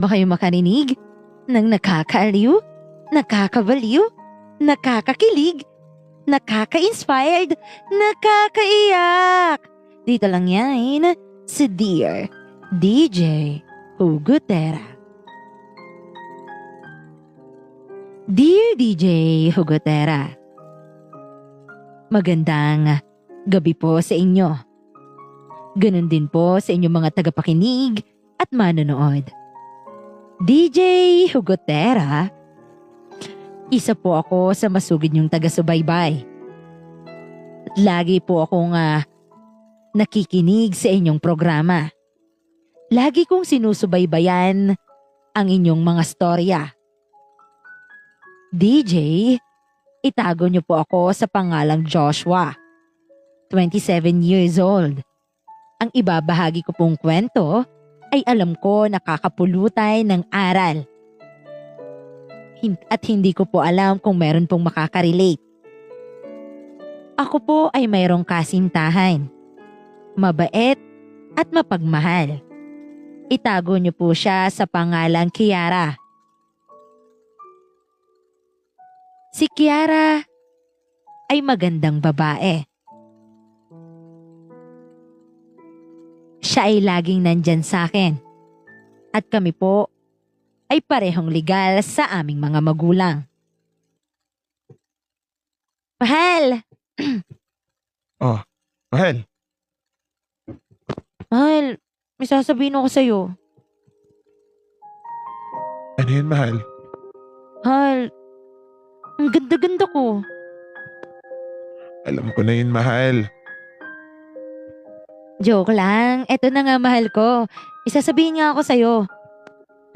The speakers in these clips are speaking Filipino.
Ba kayo makarinig ng nakakaaliw, nakakabaliw, nakakakilig, nakaka-inspired, nakakaiyak? Dito lang yan si Dear DJ Hugotera. Dear DJ Hugotera, magandang gabi po sa inyo. Ganon din po sa inyong mga tagapakinig at manonood. DJ Hugotera, isa po ako sa masugid niyong taga-subaybay. At lagi po akong nakikinig sa inyong programa. Lagi kong sinusubaybayan ang inyong mga storya. DJ, itago niyo po ako sa pangalang Joshua, 27 years old. Ang ibabahagi ko pong kwento ay alam ko nakakapulutay ng aral. At hindi ko po alam kung meron pong makakarelate. Ako po ay mayroong kasintahan. Mabait at mapagmahal. Itago niyo po siya sa pangalang Kiara. Si Kiara ay magandang babae. Siya ay laging nandyan sa akin. At kami po ay parehong legal sa aming mga magulang. Mahal! Oh, mahal. Mahal, may sasabihin ako sa'yo. Ano yun, mahal? Mahal, ang ganda-ganda ko. Alam ko na yun, mahal. Joke lang, eto na nga mahal ko. Isasabihin nga ako sa'yo.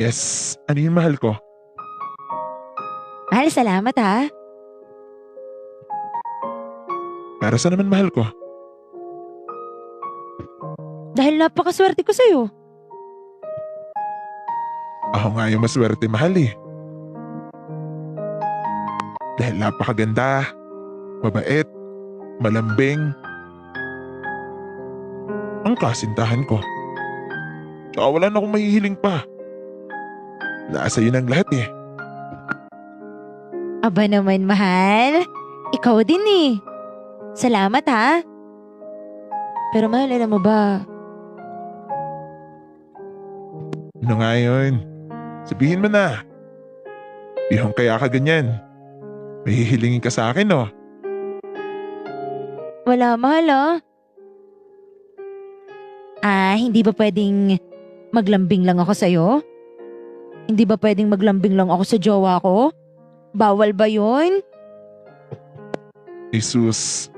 Yes, ano yun, mahal ko? Mahal, salamat ha. Para sa naman, mahal ko? Dahil napakaswerte ko sa'yo. Ako nga yung maswerte, mahal eh. Dahil napakaganda, mabait, malambing. Ang kasintahan ko. Tsaka wala na akong mahihiling pa. Nasa yun ang lahat eh. Aba naman mahal, ikaw din eh. Salamat ha. Pero mahal, alam mo ba, Ano nga yun? Sabihin mo na. Bihong kaya ka ganyan. May hihilingin ka sa akin, no? wala mahal hindi ba pwedeng maglambing lang ako sa'yo? Hindi ba pwedeng maglambing lang ako sa jowa ko? Bawal ba yun? Jesus.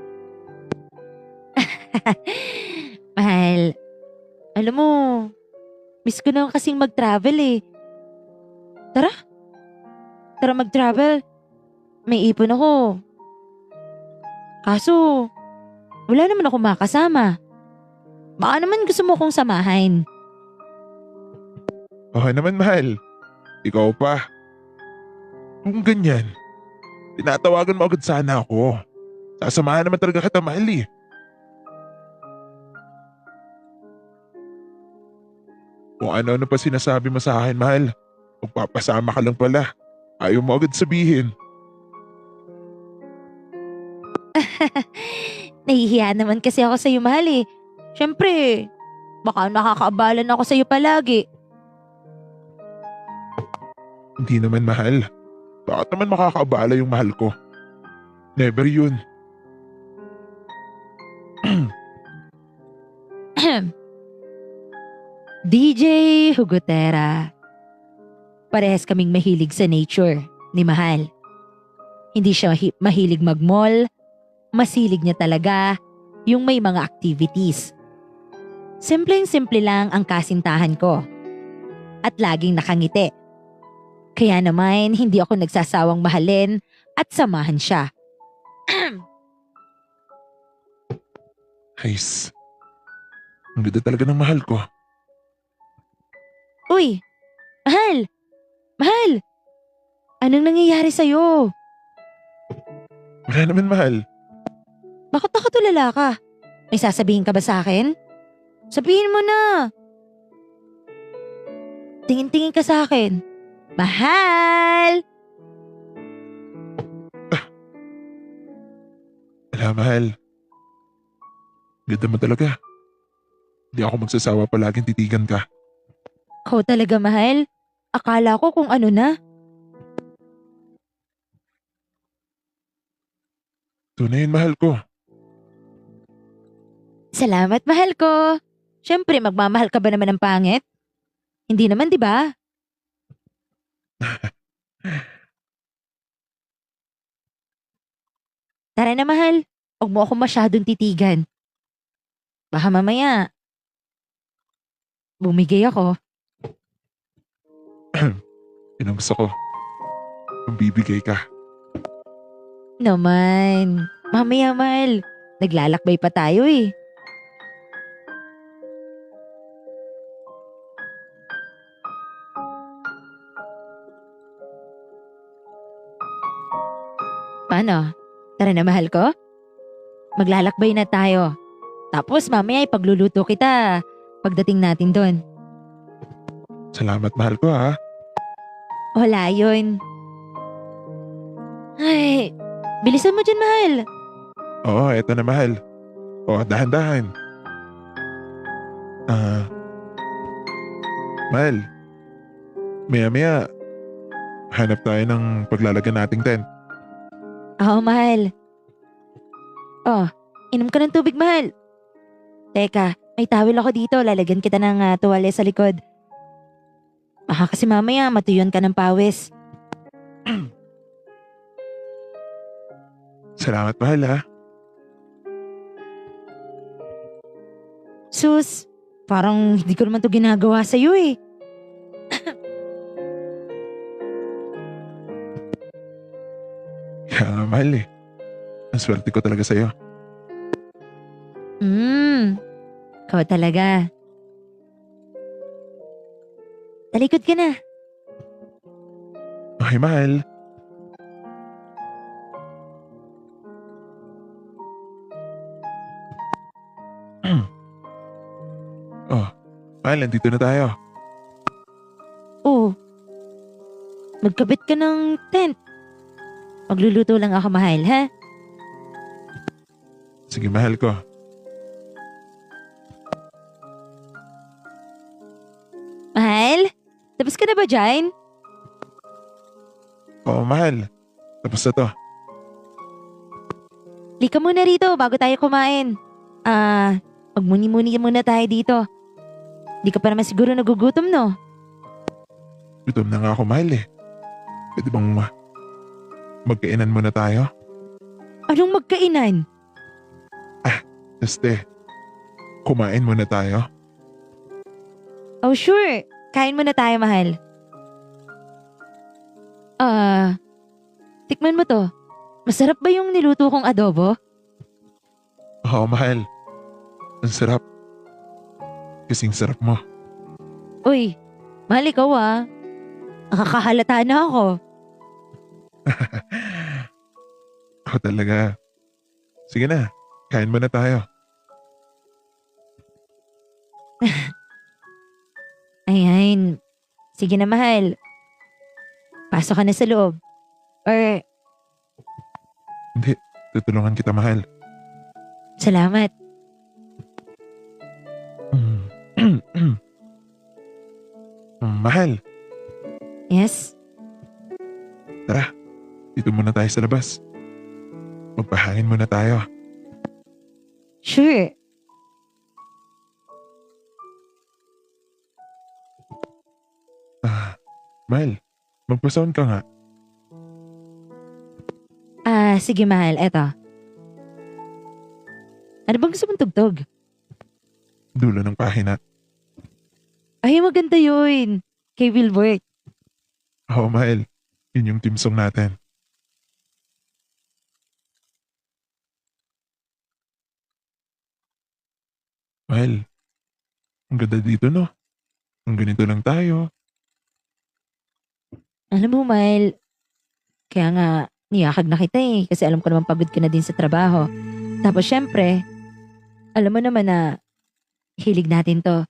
Mahal, alam mo, miss ko na kasing mag-travel eh. Tara mag-travel. May ipon ako. Kaso, wala naman ako makasama. Baka naman gusto mo kong samahan. Oo naman, mahal. Ikaw pa. Kung ganyan, tinatawagan mo agad sana ako. Sasamahan naman talaga kita, mahal eh. Kung ano-ano pa sinasabi mo sa akin, mahal. Magpapasama ka lang pala. Ayaw mo agad sabihin. Nahihiya naman kasi ako sa'yo, mahal eh. Siyempre, baka nakakaabalan ako sa'yo palagi. Hindi naman, mahal. Bakit naman makakaabala yung mahal ko? Never yun. DJ Hugotera. Parehas kaming mahilig sa nature ni Mahal. Hindi siya mahilig mag-mall. Masilig niya talaga yung may mga activities. Simpleng-simple lang ang kasintahan ko. At laging nakangiti. Kaya naman hindi ako nagsasawang mahalin at samahan siya. Hays. Ang ganda talaga ng mahal ko. Uy! Mahal! Mahal! Anong nangyayari sa'yo? Wala naman, mahal. Bakit nakatulala ka? May sasabihin ka ba sa akin? Sabihin mo na! Tingin-tingin ka sa akin. Mahal! Wala, mahal. Ganda mo talaga. Hindi ako magsasawa palaging titigan ka. Ikaw talaga, mahal. Akala ko kung ano na. Tunay yun, mahal ko. Salamat, mahal ko. Siyempre, magmamahal ka ba naman ng pangit? Hindi naman, di ba? Tara na, mahal. Huwag mo ako masyadong titigan. Baka mamaya, bumigay ako. Yun ang gusto ko. Kung bibigay ka. Naman. Mamaya, mahal. Naglalakbay pa tayo eh. Paano? Tara na, mahal ko. Maglalakbay na tayo. Tapos mamaya ipagluluto kita pagdating natin doon. Salamat, mahal ko, ha. Wala yun. Ay, bilisan mo dyan, mahal. Oo, eto na, mahal. O, dahan-dahan. Mahal. Maya-maya, hanap tayo ng paglalagyan nating tent. Oo, mahal. Oh, inom ka ng tubig, mahal. Teka, may towel ako dito. Lalagyan kita ng tuwalya sa likod. Baka kasi mamaya matuyon ka ng pawis. Salamat, mahal, ha. Sus, parang hindi ko naman to ginagawa sa'yo eh. Kaya nga, mahal, eh. Ang swerte ko talaga sa'yo. Ikaw talaga. Talikod ka na. Okay, mahal. Oh, mahal, nandito na tayo. Oo. Magkabit ka ng tent. Magluluto lang ako, mahal, ha? Sige, mahal ko. Mahal? Tapos ka na ba dyan? Oo, mahal. Tapos na to. Lika muna rito bago tayo kumain. Magmuni-muni muna tayo dito. Di ka pa naman siguro nagugutom, no? Gutom na nga ako, mahal, eh. Pwede bang magkainan muna tayo? Anong magkainan? Kumain muna tayo. Oh, sure. Kain muna tayo, mahal. Tikman mo to. Masarap ba yung niluto kong adobo? Oo, mahal. Ang sarap. Kasing sarap mo. Uy, mahal ikaw Nakakahalata na ako. Ako talaga. Sige na, kain muna tayo. Ayan. Sige na, mahal. Pasok ka na sa loob. Or, Hindi, tutulungan kita, mahal. salamat. Mahal, Yes? dito muna tayo sa labas. Magpahangin muna tayo. Sure. Mahal, magpasound ka nga. Sige, mahal. Eto. Ano bang gusto mong tugtog? Dulo ng pahina. Ay, maganda yun. Kay Wilbert. Oo, mahal. Yun yung team song natin. Mahal, ang ganda dito, no? Ang ganito lang tayo. Alam mo, mahal. Kaya nga, niyakag na kita eh. Kasi alam ko naman pagod ka na din sa trabaho. Tapos syempre, alam mo naman na hilig natin to.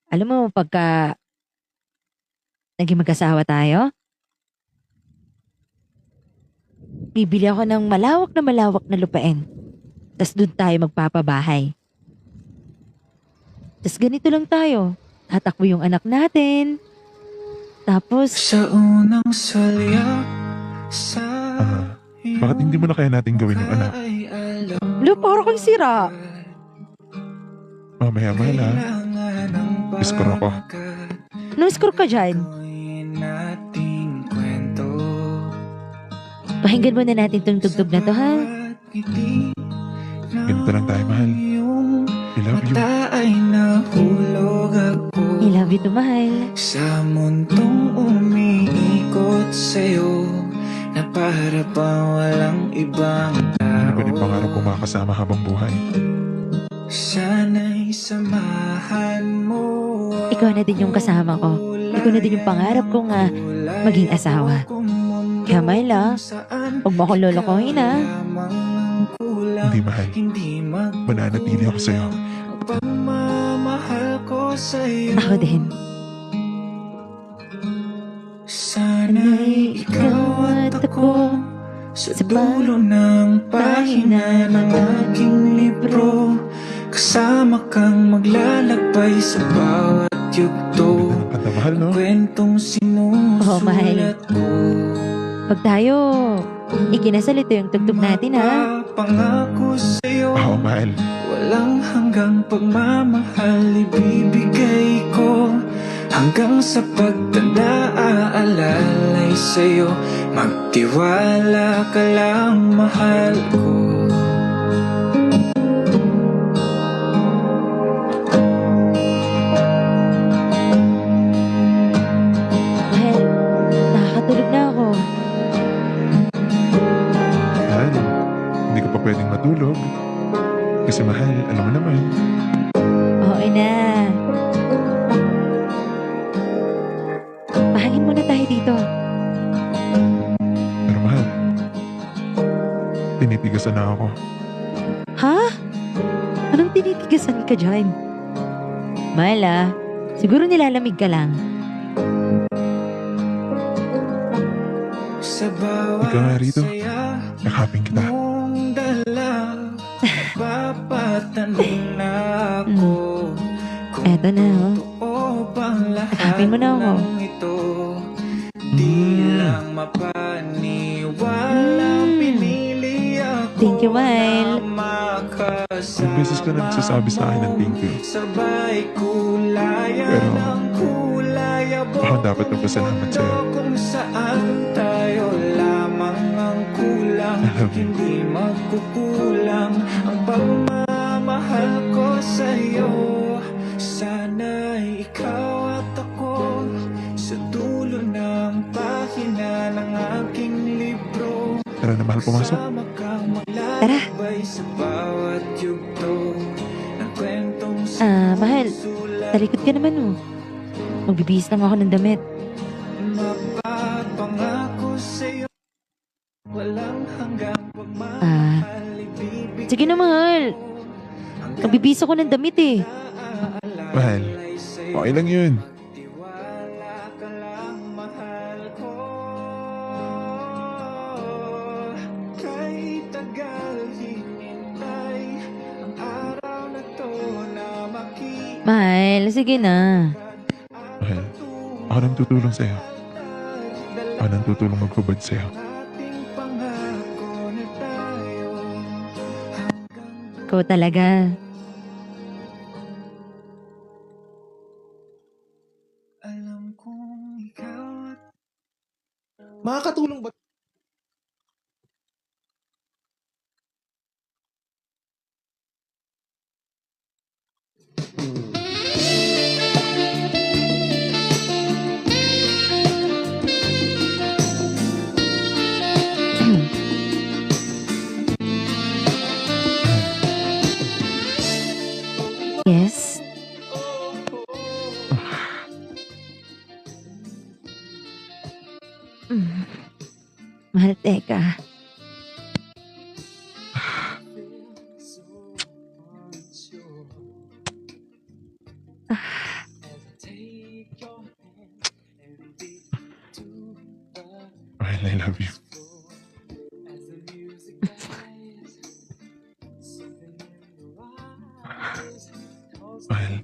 Alam mo, pagka naging mag-asawa tayo, bibili ako ng malawak na lupain. Tapos doon tayo magpapabahay. Tapos ganito lang tayo. Tatakbo yung anak natin. Tapos, Sa unang salya sa Bakit hindi mo na kaya natin gawin yung anak? ay alam lo, parang kang sira. Mamaya, mahal ha. kailangan ng Iskor ako. Anong score ka dyan? pagkatuloy nating kwento. Pakinggan muna natin tong tugtog na to, ha? Ngiti Ganito lang tayo, mahal. iyong I love you. mata ay nahulog ako I love you to, mahal. sa mundong umiikot sa'yo na para pa walang ibang Ano ba yung tao. pangarap kong makasama habang buhay? Sana'y samahan mo. Ikaw na din yung kasama ko. Ikaw na din yung pangarap kong maging asawa. Kaya, mahal, huwag mo akong lolokohin, ha? Hindi, mahal. Mananatili ako sa'yo. Pagmamahal ko sa'yo. Ako din. Sana'y ikaw at ako sa dulo ng pahina ng aking libro. Kasama kang maglalakbay sa bawat yugto. Kanta, mahal, no? Kwentong Oo, mahal. sinusulat ko. Pag tayo, ikinasal ito yung tugtog natin, ha? Pangako sa'yo, Oo, mahal. walang hanggang pagmamahal ibibigay ko. Hanggang sa pagtanda aalalay sa'yo. Magtiwala ka lang, mahal ko. Mahal, nakakatulog na ako. Mahal, hindi ka pa pwedeng matulog. Kasi mahal, alam mo naman. Oo na. Pahangin muna tayo dito. Pero mahal, tinitigasan na ako. Ha? Anong tinitigasan ka dyan? Mahal, siguro nilalamig ka lang. Sa bawat Ikaw nga rito. saya Yakapin kita. mong dala, papatanong na ako. Kung Eto na, oh. totoo bang lahat Yakapin mo na ako. ng ito. Di lang mapaniwala, pinili ako Thank you, mahal. na makasama. Ilang beses ka na nagsasabi sa akin ng thank you. Sabay kulaya Pero, ng kulay Ako dapat magpasalamat sa'yo. kung saan tayo lamang ang kulang. I love you. Hindi magkukulang ang pagmamahal ko sa'yo. Sana'y ikaw at ako sa dulo ng pahina ng aking libro. Tara na, mahal, pumasok. Kasama kang maglalakbay sa bawat yugto ng kwentong Mahal, sinusulat talikod ka naman, oh. Magbibihis lang ako ng damit. Mapapangako sa'yo, walang hanggang pagmamahal ibibigay Sige na, mahal. Magbibihis ako ng damit, eh. Mahal, okay lang yun. Tiwala ka lang, mahal ko. Kahit tagal hinintay ang araw na to na makita. Mahal, sige na. Mahal, ako nang tutulong sa'yo. Ako nang tutulong maghubad sa'yo. Ating pangako na tayo Ikaw talaga. alam kong ikaw at Makakatulong ba? Yes? Mm. Mahal, teka. Mahal, I love you. Mahal.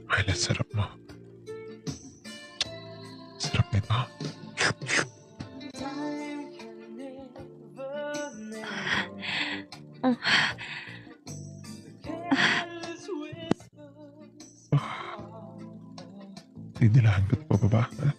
Mahal, ang sarap mo. Sarap nito. Dinilahan ko ito pababa. Ha?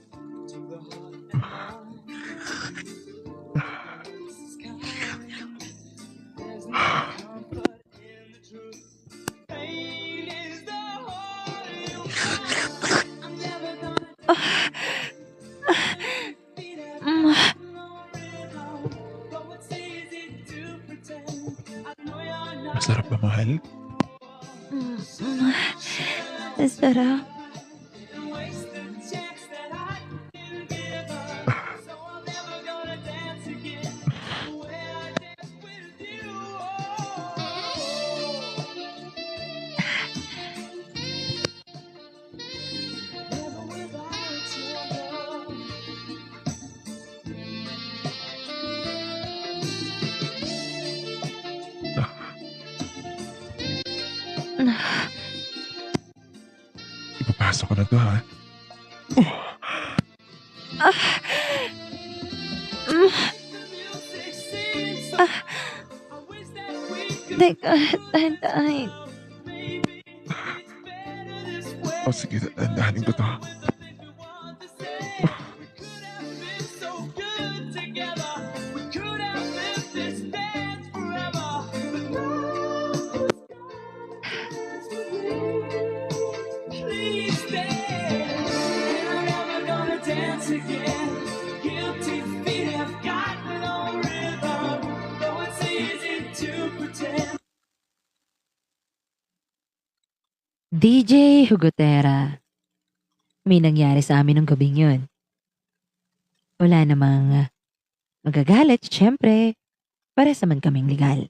Masarap ba, mahal? Sarap. Ipapasok ko na to, ha? Teka, tahan-tahan. O sige, dahanin ko to. DJ Hugotera. May nangyari sa amin nung gabing yun. Wala namang magagalit, syempre. Pares naman kaming legal.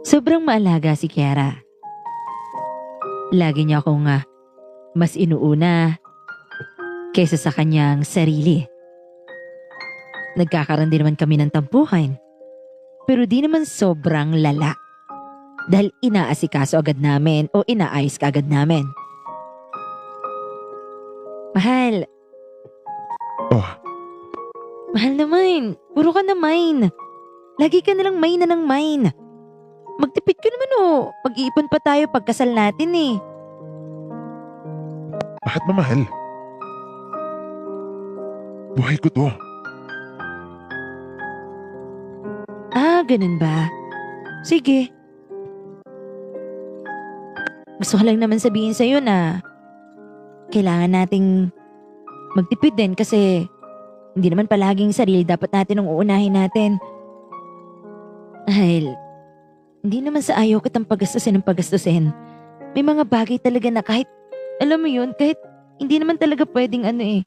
Sobrang maalaga si Kiara. Lagi niya akong mas inuuna kaysa sa kanyang sarili. Nagkakaroon din naman kami ng tampuhan. Pero di naman sobrang lala. Dahil inaasikaso agad namin o inaayos ka agad namin. Mahal. Oh, Mahal naman. Puro ka na mine. Lagi ka nalang mine na ng mine. Magtipid ka naman oh. Pag-iipon pa tayo pagkasal natin eh. bakit ba, mahal? Buhay ko to. Ganun ba? Sige. Gusto ko lang naman sabihin sa'yo na kailangan nating magtipid din kasi hindi naman palaging sarili dapat natin ang uunahin natin. Dahil hindi naman sa ayaw kitang pagastusin ng pagastusin. May mga bagay talaga na kahit, alam mo yun, kahit hindi naman talaga pwedeng ano eh.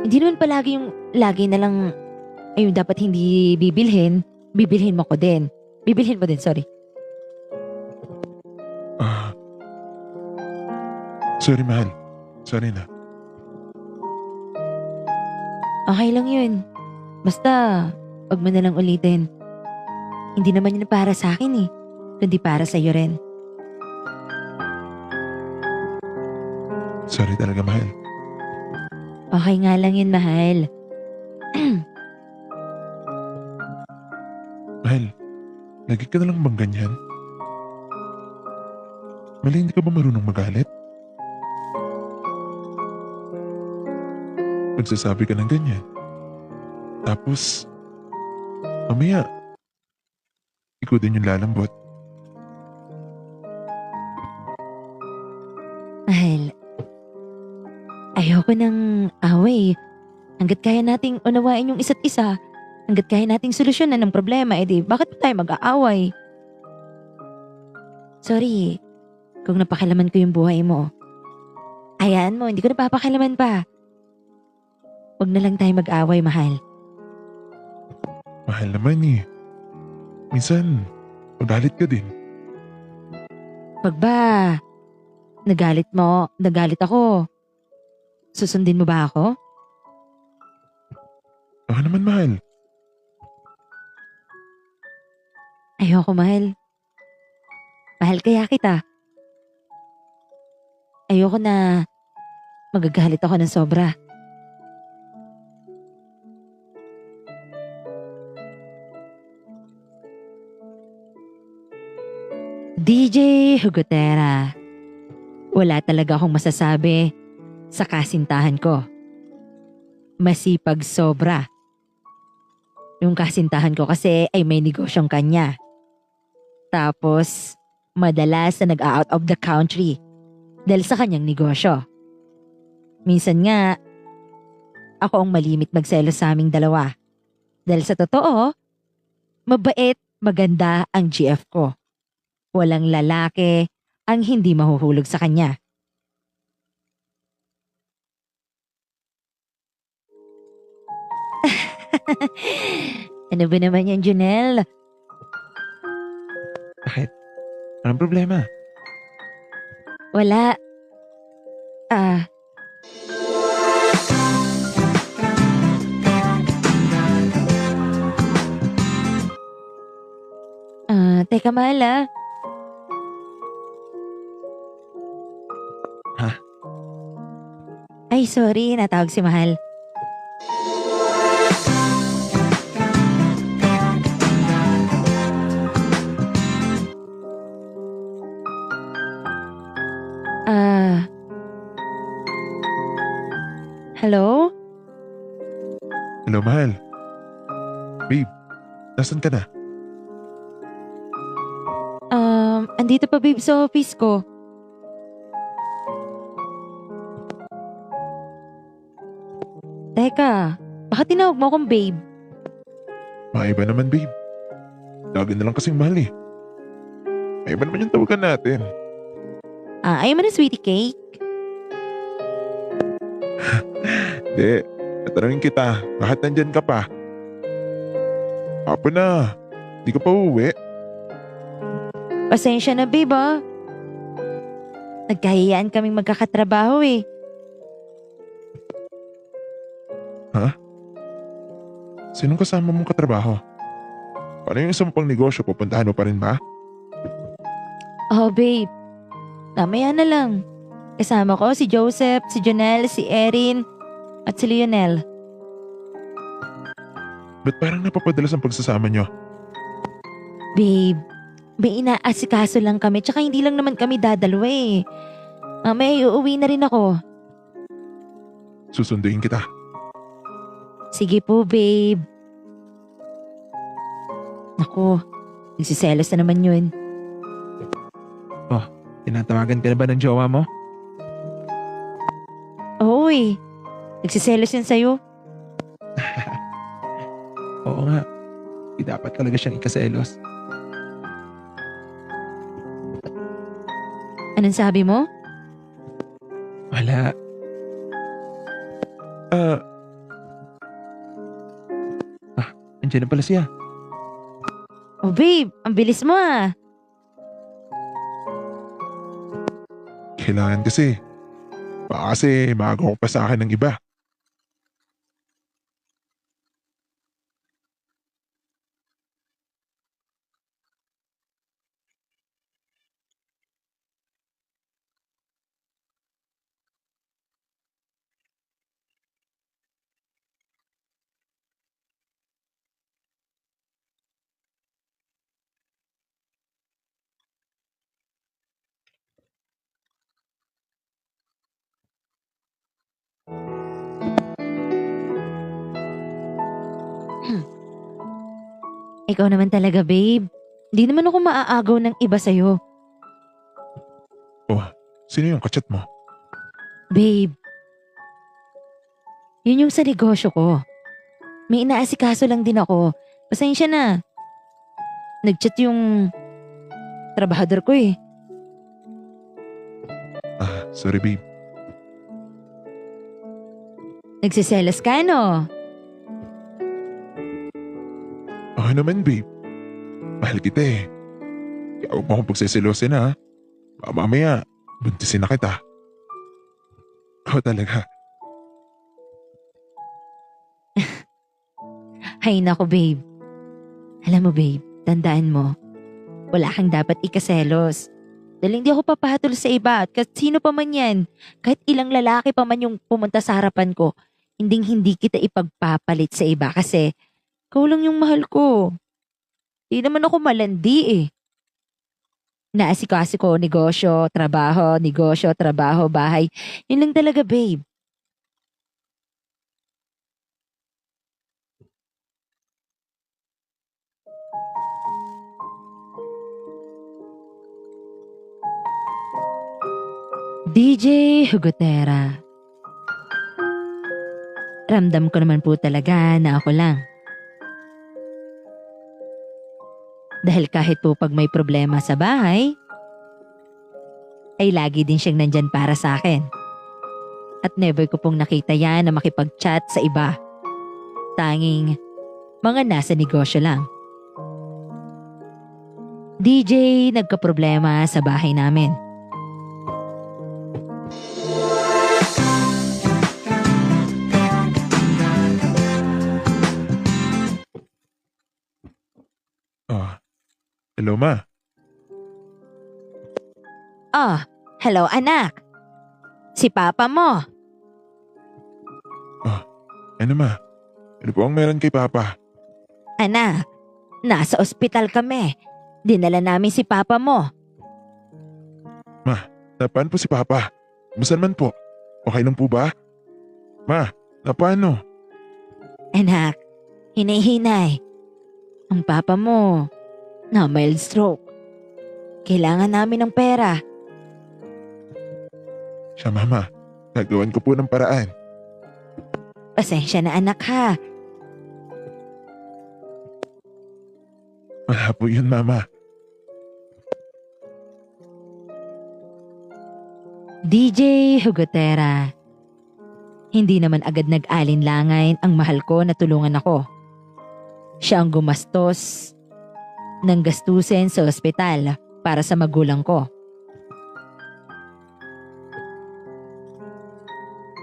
Hindi naman palagi yung lagi na lang ayun dapat hindi bibilhin. Bibilhin mo ko din. Bibilhin mo din, sorry. Sorry, mahal. Sorry na. Okay lang yun. Basta, wag mo na lang ulitin. Hindi naman yun para sa akin eh. Kundi para sa'yo rin. Sorry talaga, mahal. Okay nga lang yun, mahal. Lagi ka na lang bang ganyan? Mali, hindi ka ba marunong magalit? Magsasabi ka ng ganyan. Tapos, mamaya, ikaw din yung lalambot. Mahal, ayoko ng away. Hanggat kaya nating unawain yung isa't isa, hanggat kaya nating solusyonan ng problema, edi bakit pa tayo mag-aaway? Sorry, kung napakilaman ko yung buhay mo. Hayaan mo, hindi ko napapakilaman pa. Huwag na lang tayo mag-away, mahal. Mahal naman eh. Minsan, magalit ka din. Wag ba? Nagalit ako. Susundin mo ba ako? Ako naman, mahal. Ayoko, mahal. Mahal kaya kita. Ayoko na magagalit ako ng sobra. DJ Hugotera, wala talaga akong masasabi sa kasintahan ko. Masipag sobra. Yung kasintahan ko kasi ay may negosyong kanya. Tapos, madalas na nag-out of the country dahil sa kanyang negosyo. Minsan nga, ako ang malimit magselos sa aming dalawa. Dahil sa totoo, mabait, maganda ang GF ko. Walang lalaki ang hindi mahuhulog sa kanya. Ano ba naman yan, Junel? Bakit? Anong problema? Wala. Ah. Teka, mahal ah. Ha? Ay, sorry. Natawag si Mahal. Hello? Hello, mahal. Babe, nasan ka na? Andito pa babe sa office ko. Teka, bakit tinawag mo akong babe? Maiba naman, babe. Lagi na lang kasing mahal eh. Maiba naman yung tawagan natin. Ayaw mo ng sweetie cake? Di, tatanungin kita, bakit nandyan ka pa? Hapon na, di ka pa uuwi. Pasensya na babe ah. Nagkahiyaan kaming magkakatrabaho eh. Sinong kasama mong katrabaho? Paano yung isa mo pang negosyo, pupuntahan mo pa rin ba? Oh babe, mamaya na lang. Kasama ko si Joseph, si Jonel, si Erin, at si Lionel. Ba't parang napapadalas ang pagsasama nyo? Babe, may inaasikaso lang kami tsaka hindi lang naman kami dadalawa eh. Mamaya uuwi na rin ako. Susunduin kita. Sige po babe. Naku, nagsiselos na naman yun. Tinatawagan ka na ba ng jowa mo? Oo eh, nagsiselos yun sa'yo. Oo nga. Di dapat talaga siyang ikaselos. Anong sabi mo? Wala. Andiyan na pala siya. Oh babe, ang bilis mo ah. Kailangan kasi. Baka kasi maaga ko pa sa akin ng iba. Ikaw naman talaga, babe. Hindi naman ako maaagaw ng iba sa'yo. Oh, sino yung kachat mo? Babe, yun yung sa negosyo ko. May inaasikaso lang din ako. Pasensya na. Nag-chat yung trabahador ko eh. Sorry babe. Nagsiselos ka, no? Oo naman babe. Mahal kita eh. Kaya huwag mo akong pagsiselosin ha. Baka mamaya, buntisin na kita. Oo talaga. Hay nako, babe. Alam mo, babe, tandaan mo, wala kang dapat ikaselos. Dahil hindi ako papatol sa iba at kahit sino pa man yan, kahit ilang lalaki pa man yung pumunta sa harapan ko, hindi kita ipagpapalit sa iba kasi ikaw lang yung mahal ko. Di naman ako malandi eh. Naasikaso ko negosyo, trabaho, bahay. Yun lang talaga, babe. DJ Hugotera. Ramdam ko naman po talaga na ako lang. Dahil kahit po pag may problema sa bahay, ay lagi din siyang nandyan para sa akin. At never ko pong nakita yan na makipag-chat sa iba. Tanging mga nasa negosyo lang. DJ nagkaproblema sa bahay namin. Hello ma. Oh, hello anak. Si papa mo. Ano ma? Ano po ang meron kay papa? Anak, nasa ospital kami. Dinala namin si papa mo. Napaan po si papa? Kumusta naman po? Okay lang po ba? Ma, napano? Anak, hinay-hinay. Ang papa mo, na mild stroke. Kailangan namin ng pera. Siya mama, gagawan ko po ng paraan. Pasensya na anak ha. Wala po yun mama. DJ Hugotera. Hindi naman agad nag-alinlangain ang mahal ko na tulungan ako. Siya ang gumastos ng gastusin sa ospital para sa magulang ko.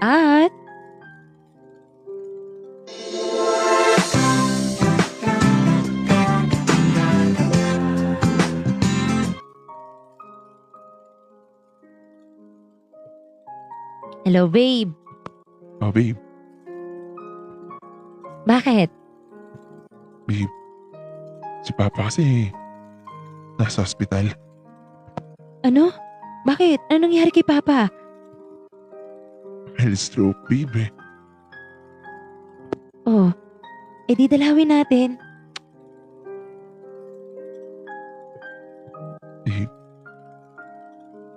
At hello babe, Oh babe, bakit? babe. Si papa kasi nasa ospital. Ano? Bakit? Ano nangyari kay papa? Mild stroke babe. Oh, edi dalawin natin. Babe.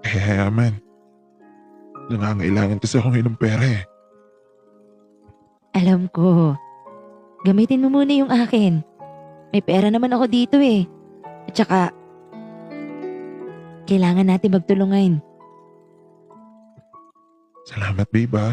Kaya man. Nangangailangan kasi ako ngayon ng pera eh. Alam ko. Gamitin mo muna yung akin. May pera naman ako dito eh. At saka, kailangan natin magtulungan. Salamat babe ha.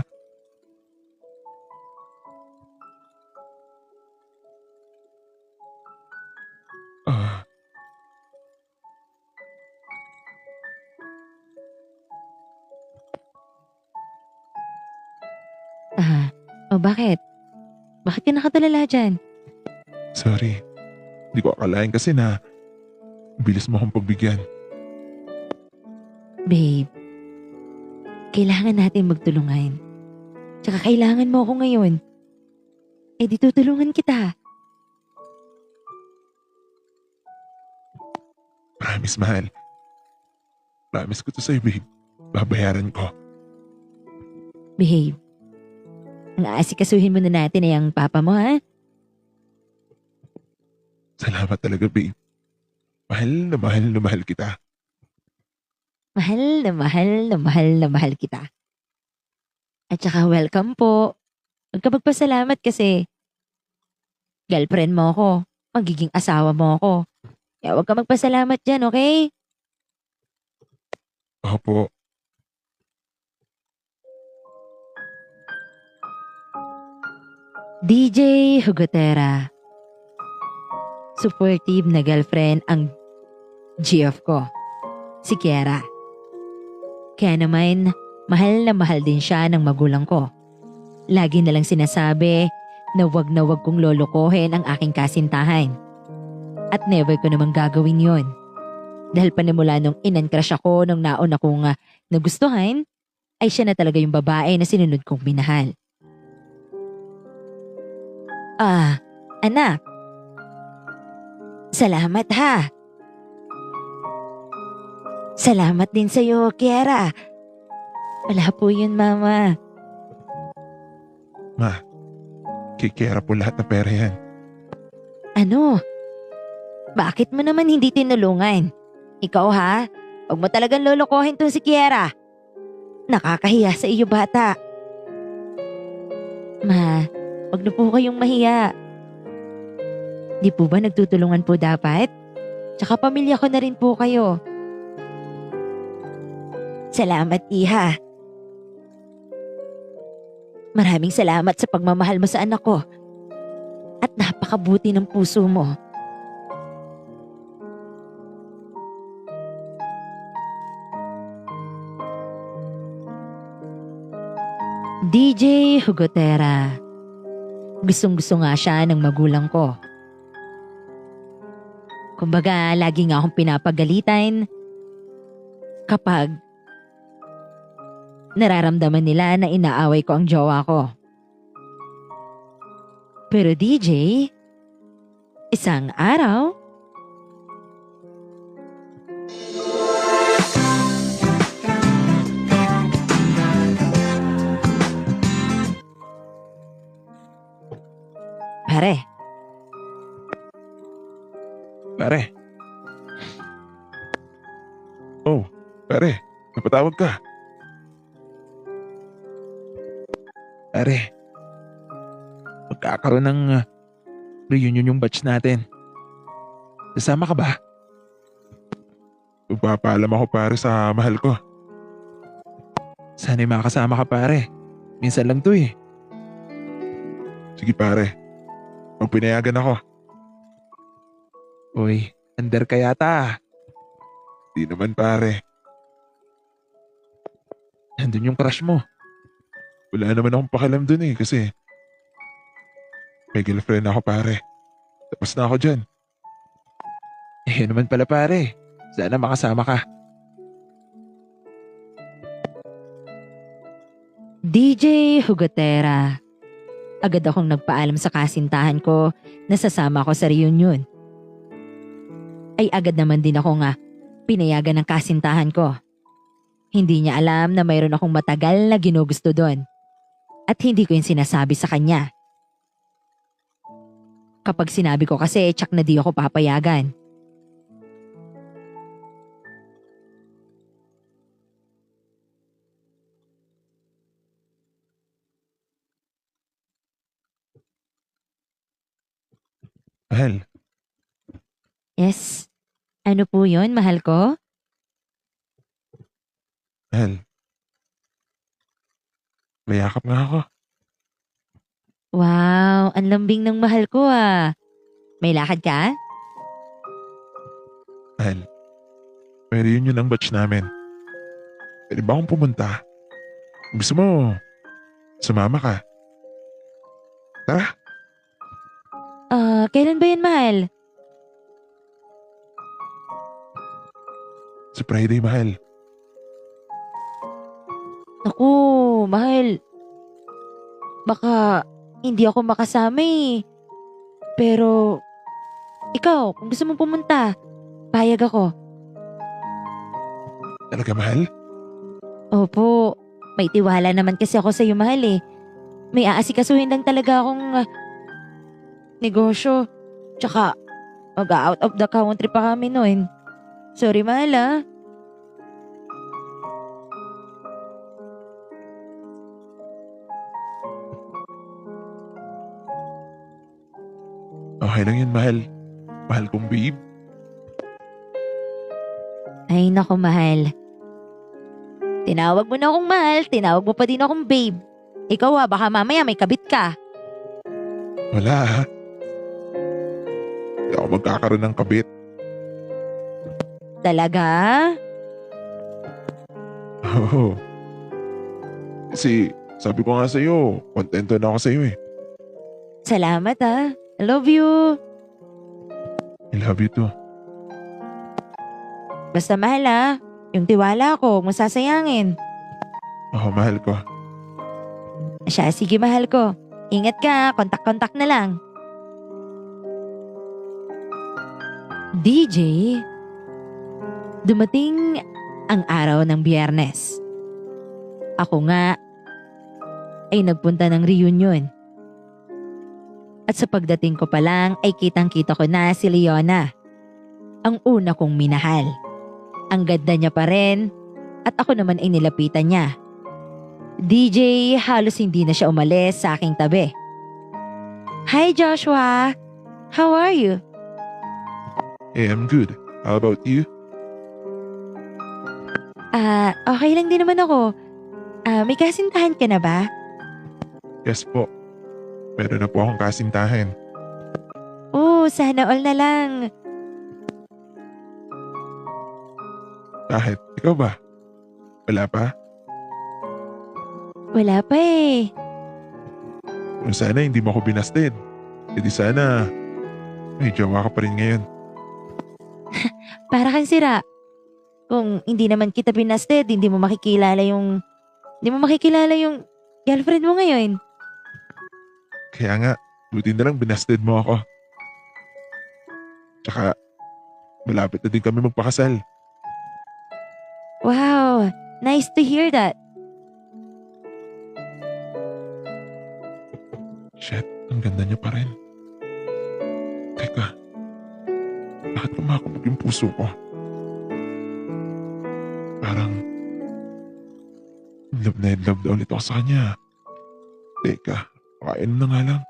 Ah, O bakit? Bakit ka nakatulala dyan? sorry. Hindi ko akalain kasi na bilis mo akong pagbigyan. Babe, kailangan natin magtulungan. Tsaka kailangan mo ako ngayon. Eh di tutulungan kita. Promise mahal. Promise ko to sa'yo babe. Babayaran ko. Behave. Ang aasikasuhin muna natin ay ang papa mo ha? Salamat talaga, babe. Mahal na mahal kita. Mahal na mahal na mahal na mahal kita. At saka welcome po. Huwag ka magpasalamat kasi girlfriend mo ako. Magiging asawa mo ako. Kaya huwag ka magpasalamat dyan, okay? Opo. DJ Hugotera. Supportive na girlfriend ang GF ko. Si Kiera. Kaya naman, mahal na mahal din siya ng magulang ko. Lagi na lang sinasabi na wag kong lolokohin ang aking kasintahan. At never ko namang gagawin yon. Dahil panimula nung in-crush ako nung nauna kong nagustuhan, ay siya na talaga yung babae na sinunod kong minahal. Anak. Salamat ha. Salamat din sa'yo, Kiara. Wala po yun, Mama. Ma, kikera po lahat na pera yan. Ano? Bakit mo naman hindi tinulungan? Ikaw ha? Huwag mo talagang lolokohin tong si Kiara. Nakakahiya sa iyo, bata. Ma, huwag na po kayong mahiya. Di po ba nagtutulungan po dapat? Tsaka pamilya ko na rin po kayo. Salamat, Iha. Maraming salamat sa pagmamahal mo sa anak ko. At napakabuti ng puso mo. DJ Hugotera. Gustong-gusto nga siya ng magulang ko. Kumbaga, lagi nga akong pinapagalitan kapag nararamdaman nila na inaaway ko ang jowa ko. Pero DJ, isang araw, pare, Pare. Oh, pare. Napatawag ka. Pare, magkakaroon ng reunion yung batch natin. Sasama ka ba? Magpapaalam ako pare sa mahal ko. Sana'y makasama ka, pare. Minsan lang to eh. Sige pare. Pag pinayagan ako. Uy, under ka yata. Di naman pare. Nandun yung crush mo. Wala naman akong pakialam dun eh kasi may girlfriend ako pare. Tapos na ako dyan. Eh, yun naman pala, pare. Sana makasama ka. DJ Hugotera. Agad akong nagpaalam sa kasintahan ko na sasama ako sa reunion. Ay agad naman din ako nga pinayagan ng kasintahan ko. Hindi niya alam na mayroon akong matagal na ginugusto doon. At hindi ko yung sinasabi sa kanya. Kapag sinabi ko kasi, tsak na di ako papayagan. Mahal. Yes. Ano po yun, mahal ko? Mahal. Mayakap nga ako. Wow, ang lambing ng mahal ko ah. May lakad ka? Mahal. May reunion ang batch namin. Pwede ba akong pumunta? Kung gusto mo, sumama ka. Tara. Kailan ba yan, mahal? Sa Friday, mahal. Naku, mahal. Baka hindi ako makasama eh. Pero, ikaw, kung gusto mong pumunta, payag ako. Talaga, mahal? Opo, may tiwala naman kasi ako sa iyo, mahal eh. May aasikasuhin lang talaga akong negosyo. Tsaka, Mag-out of the country pa kami noon. Sorry, mahal ah. Okay lang yun, mahal. Mahal kong babe. Ay, naku, mahal. Tinawag mo na akong mahal, tinawag mo pa din akong babe. Ikaw baka mamaya may kabit ka. Wala ha. Hindi ako magkakaroon ng kabit. Talaga? Oo. Kasi sabi ko nga sa'yo, kontento na ako sa'yo eh. Salamat ah. I love you. I love you too. Basta mahal ah. Yung tiwala ko, huwag mo sasayangin. Oo, mahal ko. Siya, sige mahal ko. Ingat ka, kontak-kontak na lang. DJ, dumating ang araw ng Biyernes. Ako nga ay nagpunta ng reunion. At sa pagdating ko pa lang ay kitang-kita ko na si Leona. Ang una kong minahal. Ang ganda niya pa rin at ako naman ay nilapitan niya. DJ, halos hindi na siya umalis sa aking tabi. Hi Joshua! How are you? Hey, I'm good. How about you? Okay lang din naman ako. May kasintahan ka na ba? Yes po. Meron na po akong kasintahan. Oo, sana all na lang. Bakit? Ikaw ba? Wala pa? Wala pa eh. Kung sana hindi mo ako binasted. E di sana may jowa ka pa rin ngayon. Para kang sira. Kung hindi naman kita binasted, hindi mo makikilala yung girlfriend mo ngayon. Kaya nga, buti na lang binasted mo ako. Tsaka, malapit na din kami magpakasal. Wow, nice to hear that. Shit, ang ganda niya pa rin. Teka, bakit kumakabog yung puso ko? Parang, in love na ulit ako sa kanya. Teka, kain na nga lang.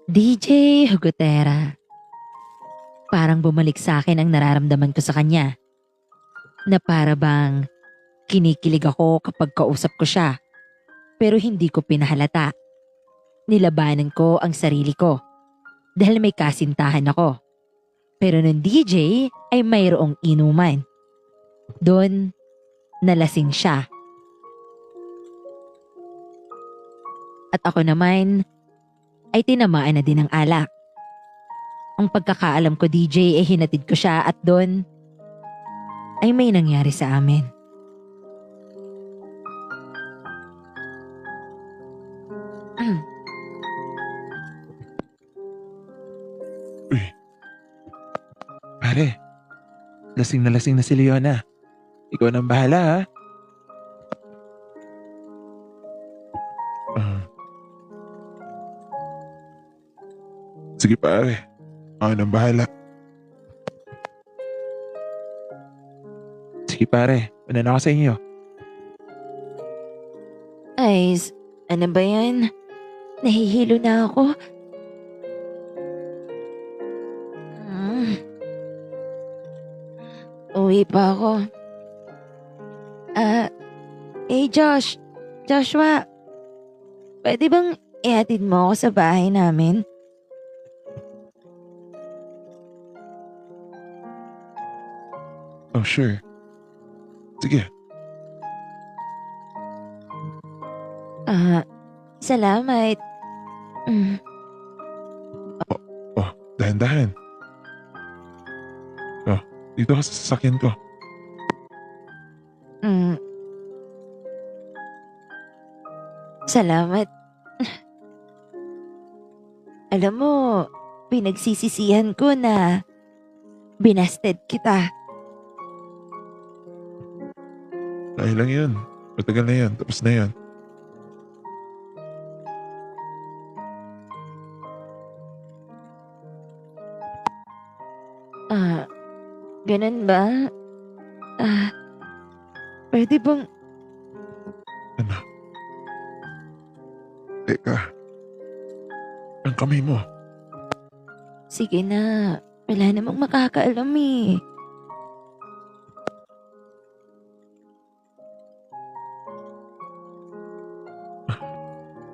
DJ Hugotera. Parang bumalik sa akin ang nararamdaman ko sa kanya. Na para bang kinikilig ako kapag kausap ko siya. Pero hindi ko pinahalata. Nilabanan ko ang sarili ko. Dahil may kasintahan ako. Pero nung DJ ay mayroong inuman. Doon, nalasing siya. At ako naman ay tinamaan na din ng alak. Ang pagkakaalam ko DJ ay hinatid ko siya at doon ay may nangyari sa amin. Uy, Pare, lasing na si Leona. Ikaw nang bahala ha. sige pare. Ako nang bahala. Sige pare, una na ako sa inyo. Ay, ano ba yan? Nahihilo na ako. Uwi pa ako. Joshua, pwede bang ihatid mo ako sa bahay namin? Oh, sure. Sige. Salamat. Oh, dahan-dahan. Oh, dito ka sa sasakyan ko. Salamat. Alam mo, pinagsisisihan ko na binasted kita. Dahil lang yun. Matagal na yan. Tapos na yan. Ah, ganun ba? Ah, pwede bang Ano? Teka. Ang kamay mo. sige na. Wala namang makakaalam eh.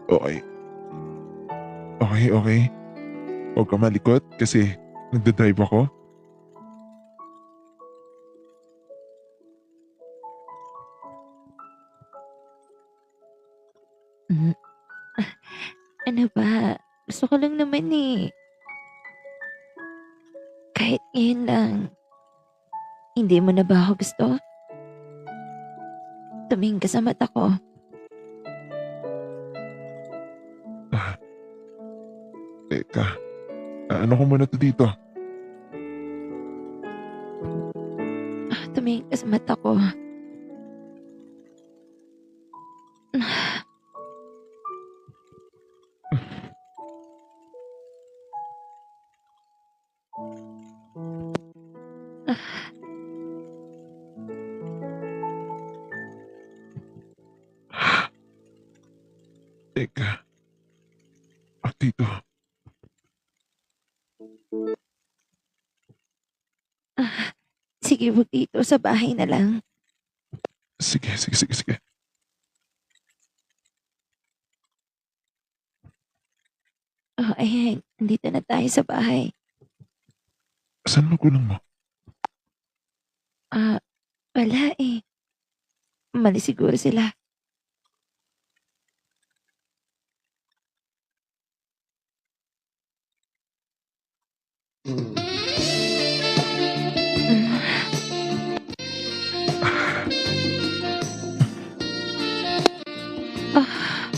Okay. Okay, okay. Huwag ka malikot kasi nagdadrive ako. Mm. Ano ba? Gusto ko lang naman eh. Kahit ngayon lang. Hindi mo na ba ako gusto? Tumingin ka sa mata ko. Teka. Ano ko muna to dito? Tumingin ka sa mata ko. Teka. Dito. Sige, wag dito. Sa bahay na lang. Sige, sige, sige, sige. Oh, ayan. Nandito na tayo sa bahay. Saan mo kulang mo? Wala eh. Mali siguro sila. Ah.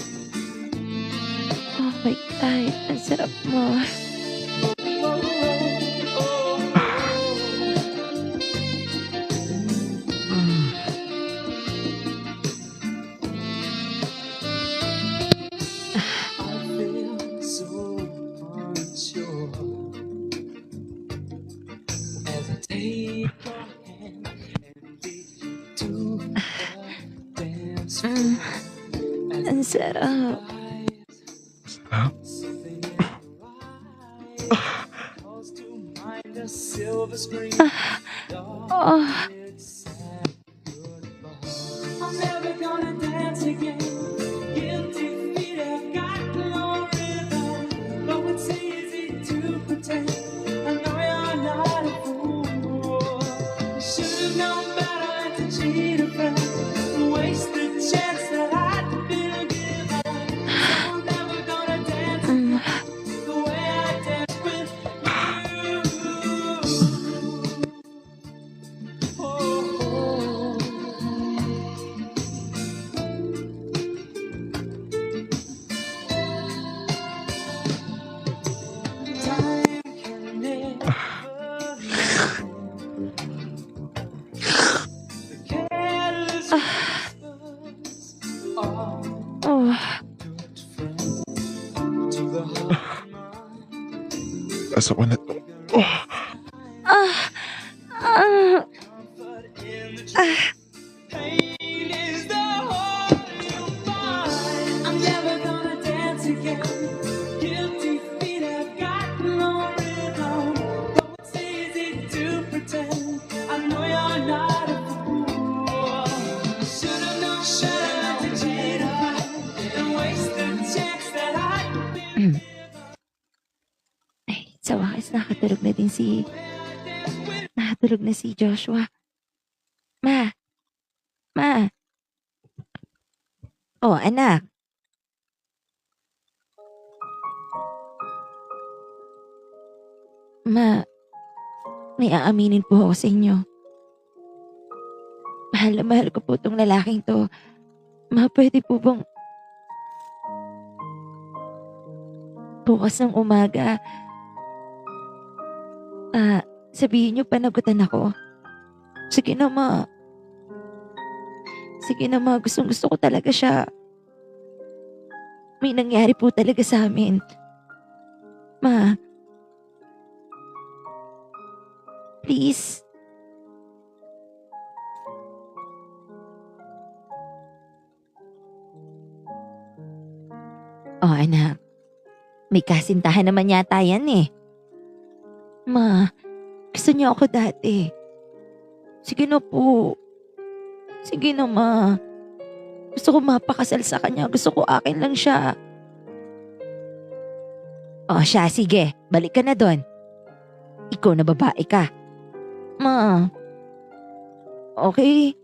Oh my God, ang sarap mo. I feel so unsure as I take your hand and lead you to the dance floor. Ang sarap. Sarap. Something in your eyes calls to mind a silver screen. Oh, It's sad goodbye. I'm never gonna dance again. Guilty feet have got no rhythm. Though it's easy to pretend. I know you're not a fool. You should've known better than to cheat a friend. Waste the chance that I'd been given. So I'm never gonna dance the way I dance with you. Oh. Time can never the careless whispers are oh. good friends to the heart mind. Asa ko na to? Oh, Ah, ah, Comfort in the truth. Pain is the hole you find. I'm never gonna dance again. Guilty feet have got no rhythm. Though it's easy to pretend. I know you're not a fool. Should've known better to cheat a friend and waste the chance that I'd been Ay, sa wakas nakatulog na din nakatulog na si Joshua. Ma, ma. Oh, anak. Ma, may aaminin po ako sa inyo. Mahal na mahal ko po tong lalaking to. Ma, pwede po bang bukas ng umaga, sabihin niyo panagutan ako. Sige na, ma. Sige na, ma. Gustong gusto ko talaga siya. May nangyari po talaga sa amin. Ma. Please. Oh, anak. May kasintahan naman yata yan eh. Ma, gusto niyo ako dati. Sige na po. Sige na, ma. Gusto ko mapakasal sa kanya. Gusto ko akin lang siya. Oh, siya, sige. Balik ka na doon. Ikaw na babae ka. Ma. Okay?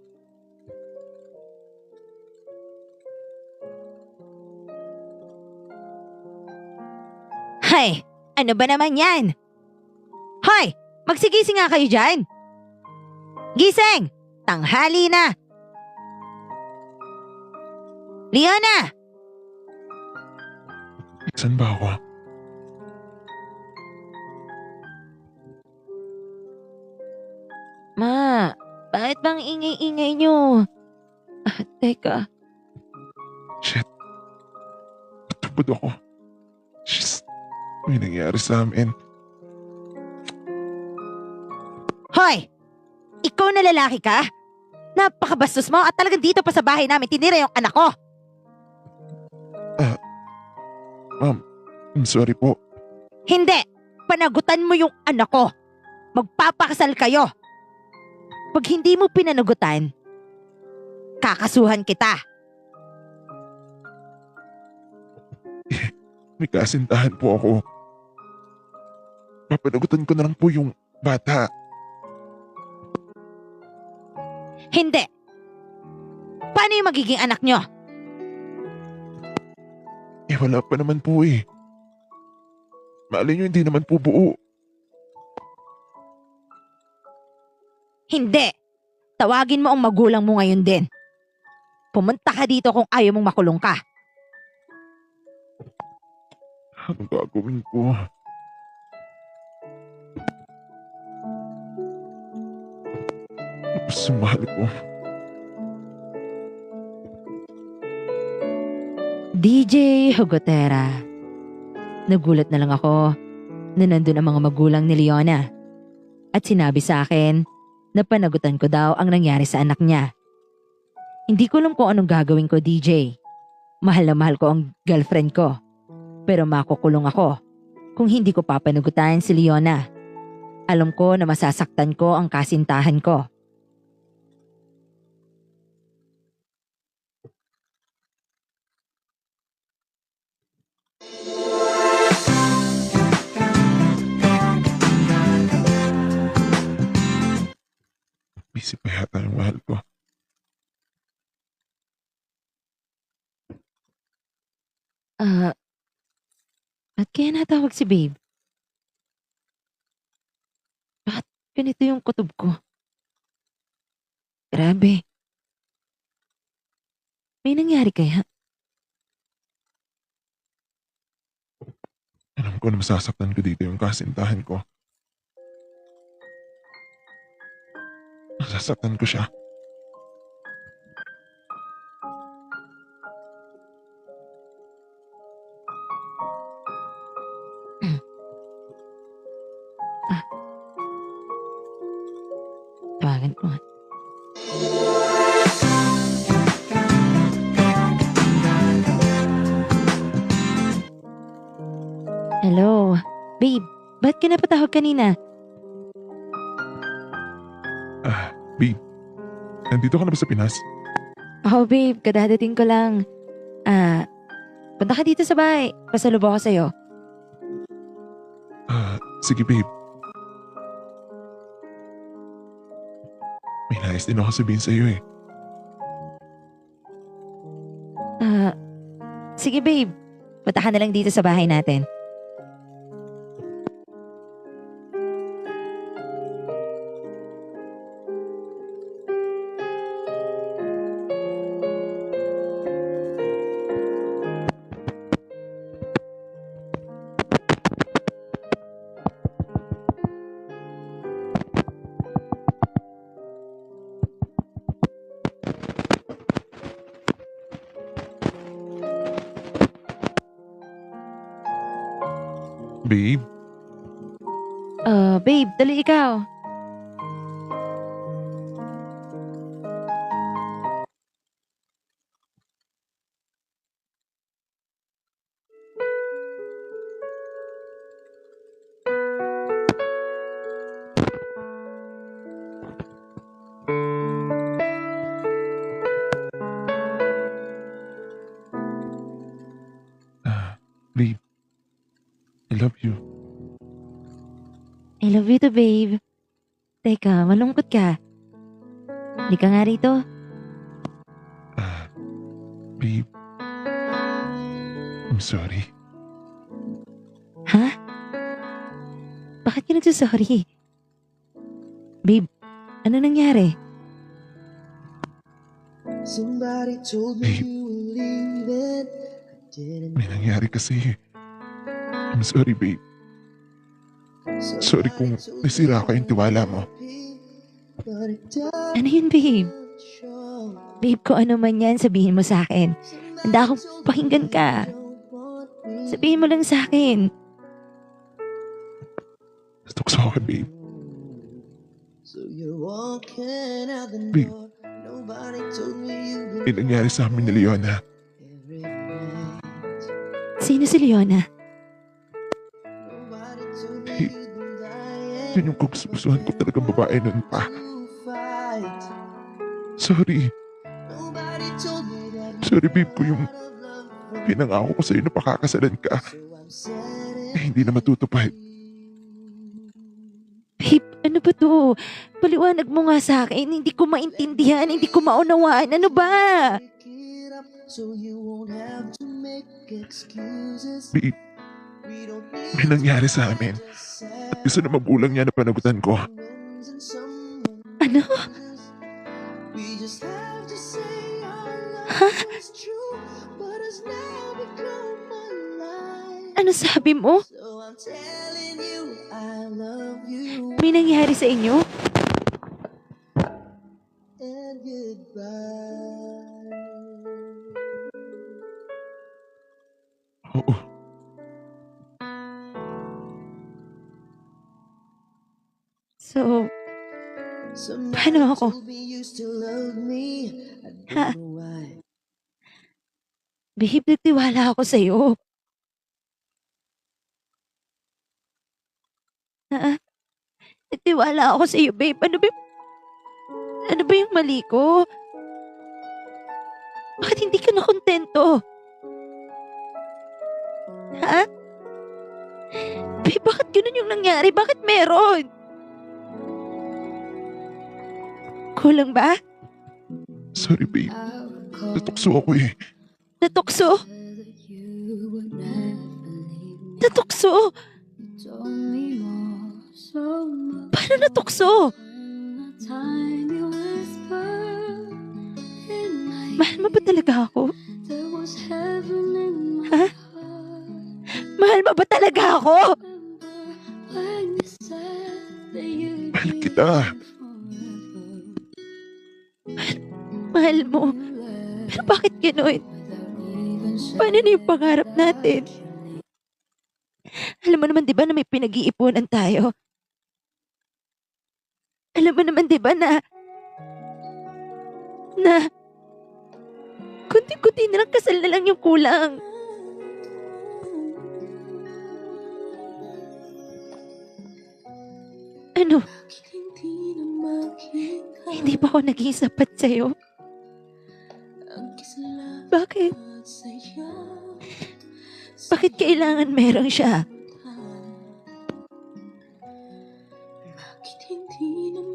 Hay! Ano ba naman yan? Hoy! Magsigising nga kayo dyan! Gising! Tanghali na! Leona! Saan ba ako? Ma, bakit bang ingay-ingay nyo? Teka. Shit. Patupad ako. Shit. May nangyari sa amin. Hoy! Ikaw na lalaki ka? Napakabastos mo at talagang dito pa sa bahay namin tinira yung anak ko. Ma'am, I'm sorry po. Hindi! Panagutan mo yung anak ko. Magpapakasal kayo. Pag hindi mo pinanagutan, kakasuhan kita. May kasintahan po ako. Papanagutan ko na lang po yung bata. Hindi! Paano yung magiging anak nyo? Eh wala pa naman po eh. Malay nyo hindi naman po buo. Hindi! Tawagin mo ang magulang mo ngayon din. Pumunta ka dito kung ayaw mong makulong ka. Anong gagawin ko? Sumahal ko. DJ Hugotera. Nagulat na lang ako na nandun ang mga magulang ni Leona. At sinabi sa akin na panagutan ko daw ang nangyari sa anak niya. Hindi ko alam kung anong gagawin ko, DJ. Mahal na mahal ko ang girlfriend ko. Pero makukulong ako kung hindi ko papanagutan si Leona. Alam ko na masasaktan ko ang kasintahan ko. Busy pa yata yung mahal ko. Ba't kaya natawag si babe? Bakit ganito yung kutob ko? Grabe. May nangyari kaya? Alam ko na masasaktan ko dito yung kasintahan ko. Masasaktan ko siya. Tawagan ko nga. Hello? Babe, ba't ka napatawag kanina? Babe. Nandito ka na ba sa Pinas? Oh babe, kadadating ko lang. Punta ka dito sa bahay. Pasalubong ako sa'yo. Sige babe. May nais din ako sabihin sa'yo eh. Sige babe, punta ka na lang dito sa bahay natin. Babe, Babe, dali ikaw. babe, I love you. I love you too, babe. Teka, malungkot ka. Halika nga rito. Babe, I'm sorry. Ha? Bakit ka nagsasorry? Babe, ano nangyari? Somebody told me Babe. you were leaving. I didn't May nangyari kasi. I'm sorry, babe. Sorry kung nasira ko yung tiwala mo. Ano yun, babe? Babe, kung ano man yan, sabihin mo sa akin. Handa akong pakinggan ka. Sabihin mo lang sa akin. Natukso ako, babe. Babe, may nangyari sa amin ni Leona. Sino si Leona? Babe, yun yung kagustuhan ko talagang babae nun pa. Sorry. Sorry, babe, ko yung pinangako ko sa'yo na pakakasalan ka. Hindi na matutupad. Babe, ano ba to? Paliwanag mo nga sa akin. Hindi ko maintindihan. Hindi ko maunawaan. Ano ba? Babe, may nangyari sa amin. At gusto na magulang niya na panagutan ko. Ano? Ha? Ano sabi mo? May nangyari sa inyo? Oo. So, paano ako? Ha? Babe, nagtiwala ako sa'yo. Ha? Nagtiwala ako sa'yo, babe. Ano ba yung mali ko? Bakit hindi ka nakontento? Ha? Babe, bakit ganun yung nangyari? Bakit meron? Kulang ba? Sorry, babe. Natukso ako eh. Natukso? Natukso? Paano natukso? Mahal mo ba talaga ako? Ha? Mahal mo ba talaga ako? Mahal kita. Mahal mo. Pero bakit gano'n? Paano na yung pangarap natin? Alam mo naman, di ba, na may pinag-iipunan tayo? Alam mo naman, di ba, na kunti-kunti na lang kasal na lang yung kulang. Ano? Hindi ba ako naging sapat sa'yo? Bakit? Bakit kailangan meron siya?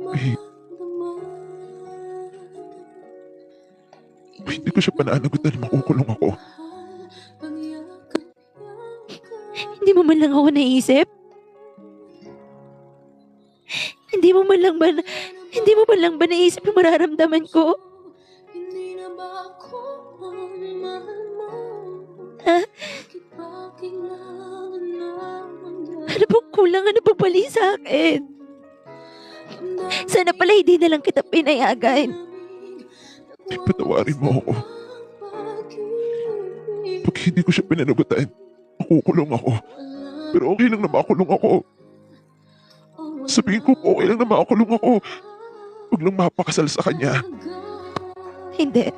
Babe, hindi ko siya pananagutan na makukulong ako. Hindi mo man lang ako naisip? Hindi mo man lang ba naisip yung mararamdaman ko? Ha? Ano bang kulang? Ano bang mali sa akin? Sana pala hindi na lang kita pinayagan. Patawarin mo ako. Pag hindi ko siya pinanagutan, makukulong ako. Pero okay lang na makulong ako. Sabihin ko, okay lang na makulong ako. Huwag lang mapakasal sa kanya. Hindi.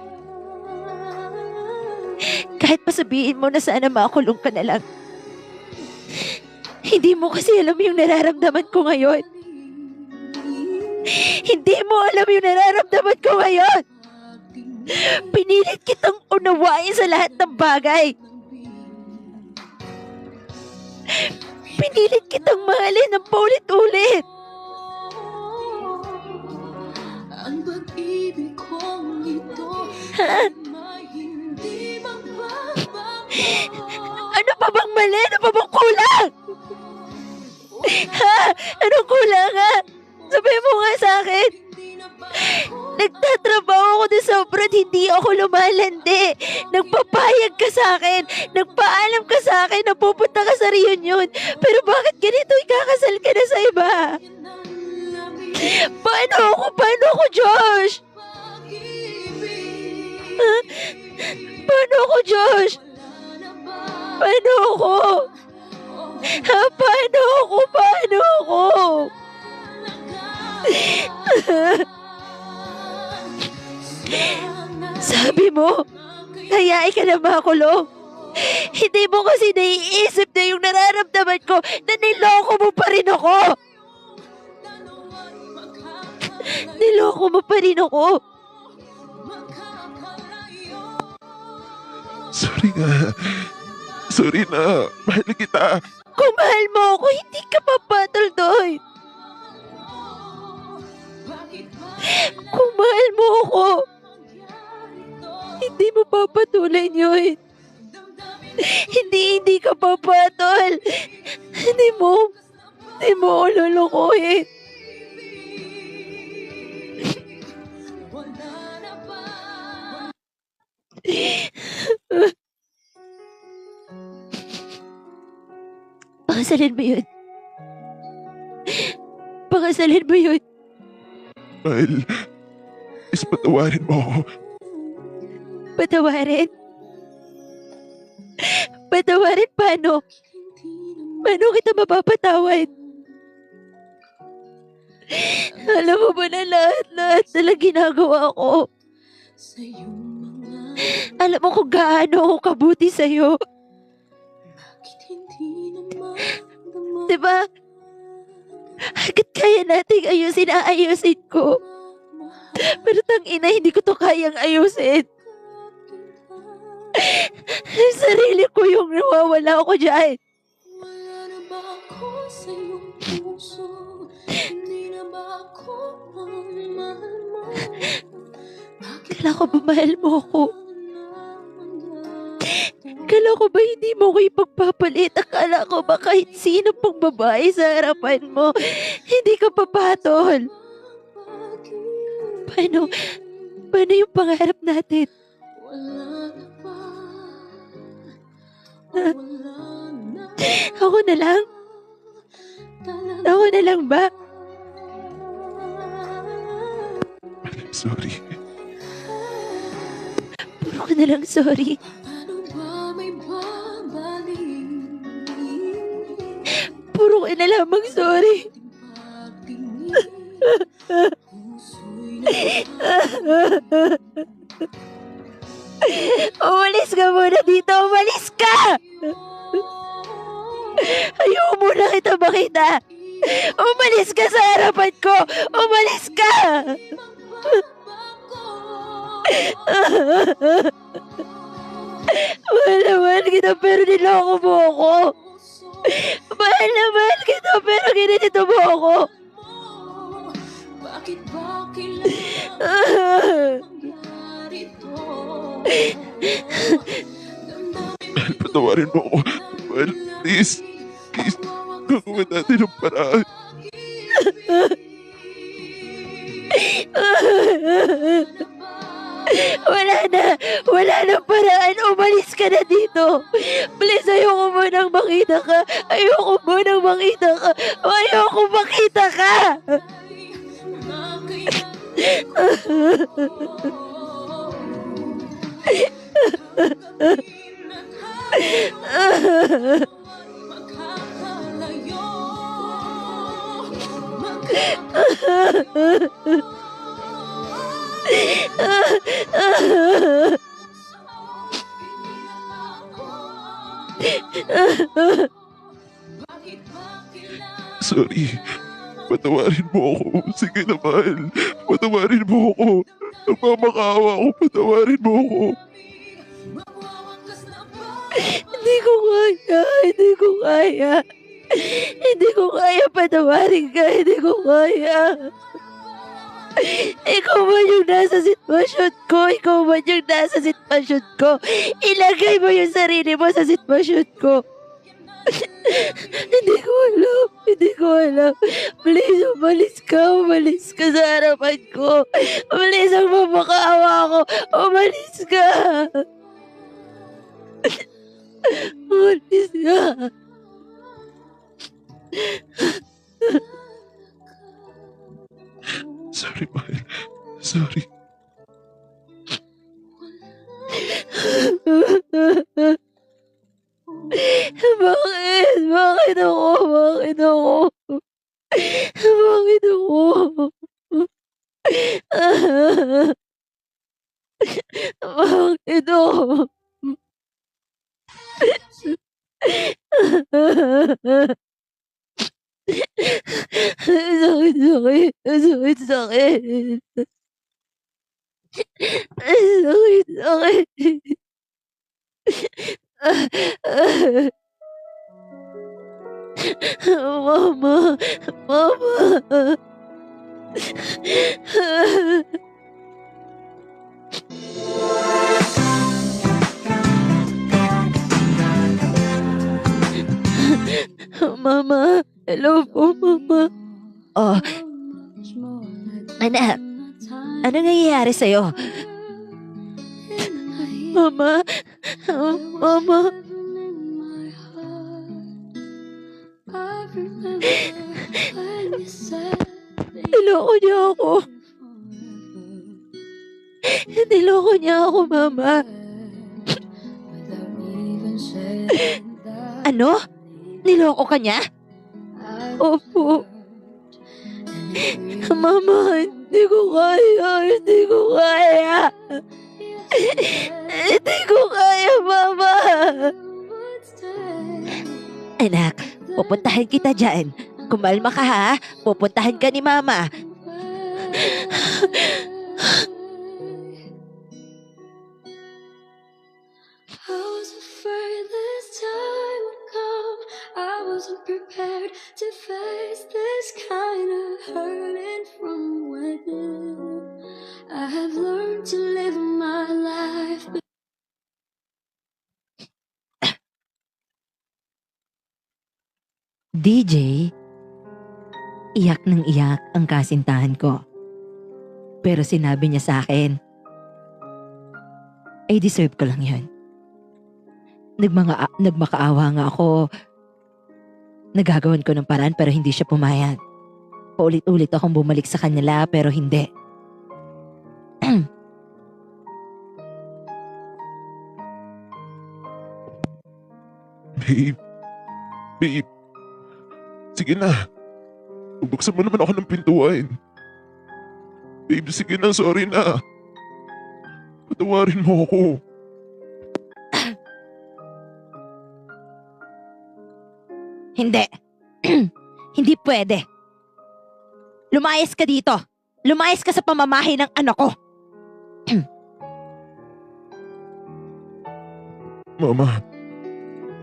Kahit pa sabihin mo na sana makulong ka na lang. Hindi mo kasi alam yung nararamdaman ko ngayon. Hindi mo alam yung nararamdaman ko ngayon. Pinilit kitang unawain sa lahat ng bagay. Pinilit kitang mahalin ng paulit-ulit. Ang pag-ibig kong ito Ha? ay hindi magbabago. Ano pa bang mali? Ano pa bang kulang? Ha? Anong kulang ha? Sabihin mo nga sa akin. Nagtatrabaho ako na sobrang hindi ako lumalandi. Nagpapayag ka sa akin. Nagpaalam ka sa akin na pupunta ka sa reunion. Pero bakit ganito ikakasal ka na sa iba? Paano ako? Paano ako, Josh? Ha? Paano ako, Josh? Paano ako? Ha? Paano ako? Paano ako? Sabi mo, hayaan ka na makulong. Hindi mo kasi naiisip na yung nararamdaman ko na niloko mo pa rin ako. Niloko mo pa rin ako. Sorry nga. Sorry na. Mahal kita. Kung mahal mo ako, hindi ka papatol doon. Kung mahal mo ako, hindi mo papatuloy yun. Hindi ka papatol. Hindi mo ako lulukuhin. Pakasalin mo yun. Pakasalin mo yun. Mahal. Is patawarin mo ako. Patawarin? Patawarin paano? Paano kita mapapatawad? Alam mo ba na lahat na ginagawa ko? Alam mo kung gaano ako kabuti sa'yo. Diba? Hanggat kaya nating ayusin, aayusin ko. Pero tangina, hindi ko to kayang ayusin. Sarili ko yung nawawala ako dyan. Wala na ba ako sa iyong puso? Hindi na ba ako ang mahal mo? Kala ko ba mahal mo ako? Kala ko ba hindi mo ko ipagpapalit? Akala ko ba kahit sino pang babae sa harapan mo, hindi ka papatol? Paano yung pangarap natin? Ako na lang? Ako na lang ba? Sorry. Puro ka na lang sorry. Paano ba may babalik? Puro ka na lamang sorry. Umalis ka muna dito! Umalis ka! Ayaw muna kita makita! Umalis ka sa harapan ko! Umalis ka! Mahal na mahal kita pero niloko mo ako! Mahal na mahal kita pero ginanito mo ako! Bakit ba kailangan mangyari to? Mahal, patawarin mo ako. Mahal, please. Please, gagawin natin ang paraan. Wala na paraan. Umalis ka na dito. Please, ayoko munang makita ka. Ayoko munang makita ka. Ayoko makita ka. Sorry. Patawarin mo ako. Sige na, mahal. Patawarin mo ako. Nagmamakaawa ako. Patawarin mo ako. Hindi ko kaya. Hindi ko kaya. Hindi ko kaya patawarin ka. Hindi ko kaya. Ikaw man yung nasa sitwasyon ko. Ikaw man yung nasa sitwasyon ko. Ilagay mo yung sarili mo sa sitwasyon ko. Hindi ko alam. Hindi ko alam. Please, umalis ka. Umalis ka sa harapan ko. Please, ang mamakaawa ko. Umalis ka. Umalis ka. Sorry, mahal. Sorry. Bakit? Bakit ako? Bakit ako? Bakit ako? Bakit ako? Sakit, sakit. Sakit, sakit. Sakit, sakit. Mama, mama. Mama, hello po, mama. Oh, anak, ano nangyayari sa'yo? Mama, mama. Niloko niya ako. Niloko niya ako, mama. Ano? Niloko ka niya? Opo. Mama, hindi ko kaya. Hindi ko kaya. Hindi ko kaya, mama. Anak, pupuntahan kita dyan. Kumalma ka ha. Pupuntahan ka ni mama. I was afraid this time would come. I wasn't prepared to face this kind of hurting from within. I have learned to live my life. DJ, iyak ng iyak ang kasintahan ko. Pero sinabi niya sa akin, ay deserve ko lang yun. Nagmakaawa nga ako. Nagagawan ko ng paraan pero hindi siya pumayag. Paulit-ulit akong bumalik sa kanila pero hindi. Babe. Babe. Sige na. Bubuksan mo naman ako ng pintuan. Babe, sige na. Sorry na. Patawarin mo ako. Hindi. Hindi pwede. Lumayas ka dito. Lumayas ka sa pamamahay ng anak ko. Mama,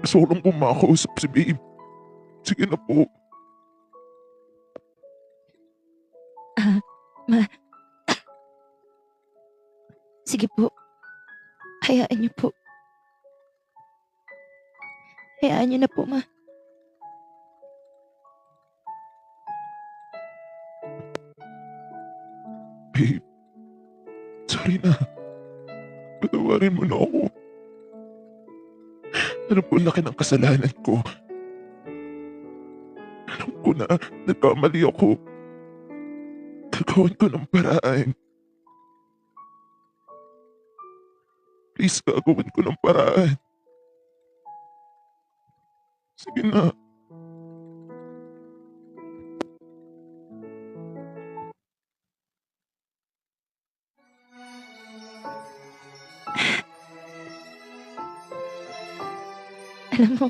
gusto ko lang po makausap si Babe. Sige na po. Sige po. Hayaan niyo po. Hayaan niyo na po, ma. Babe, sorry na. Patawarin mo na ako. Alam ko laki ng kasalanan ko. Alam ko na nagkamali ako. Gagawin ko ng paraan. Please, gagawin ko ng paraan. Sige na. Alam mo,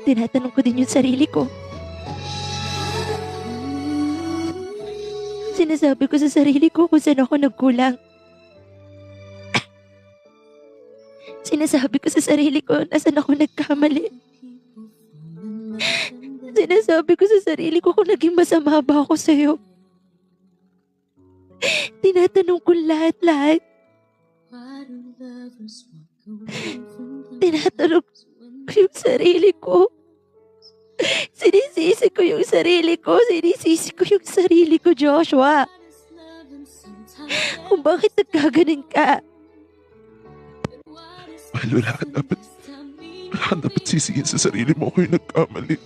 tinatanong ko din yung sarili ko. Sinasabi ko sa sarili ko kung saan ako nagkulang. Sinasabi ko sa sarili ko na saan ako nagkamali. Sinasabi ko sa sarili ko kung naging masama ba ako sa'yo. Tinatanong ko lahat-lahat. Tinatanong ko yung sarili ko. Sinisisi ko yung sarili ko. Sinisisi ko yung sarili ko, Joshua. Kung bakit nagkaganon ka. Mahal, wala ka dapat sisihin sa sarili mo kung yung nagkamali.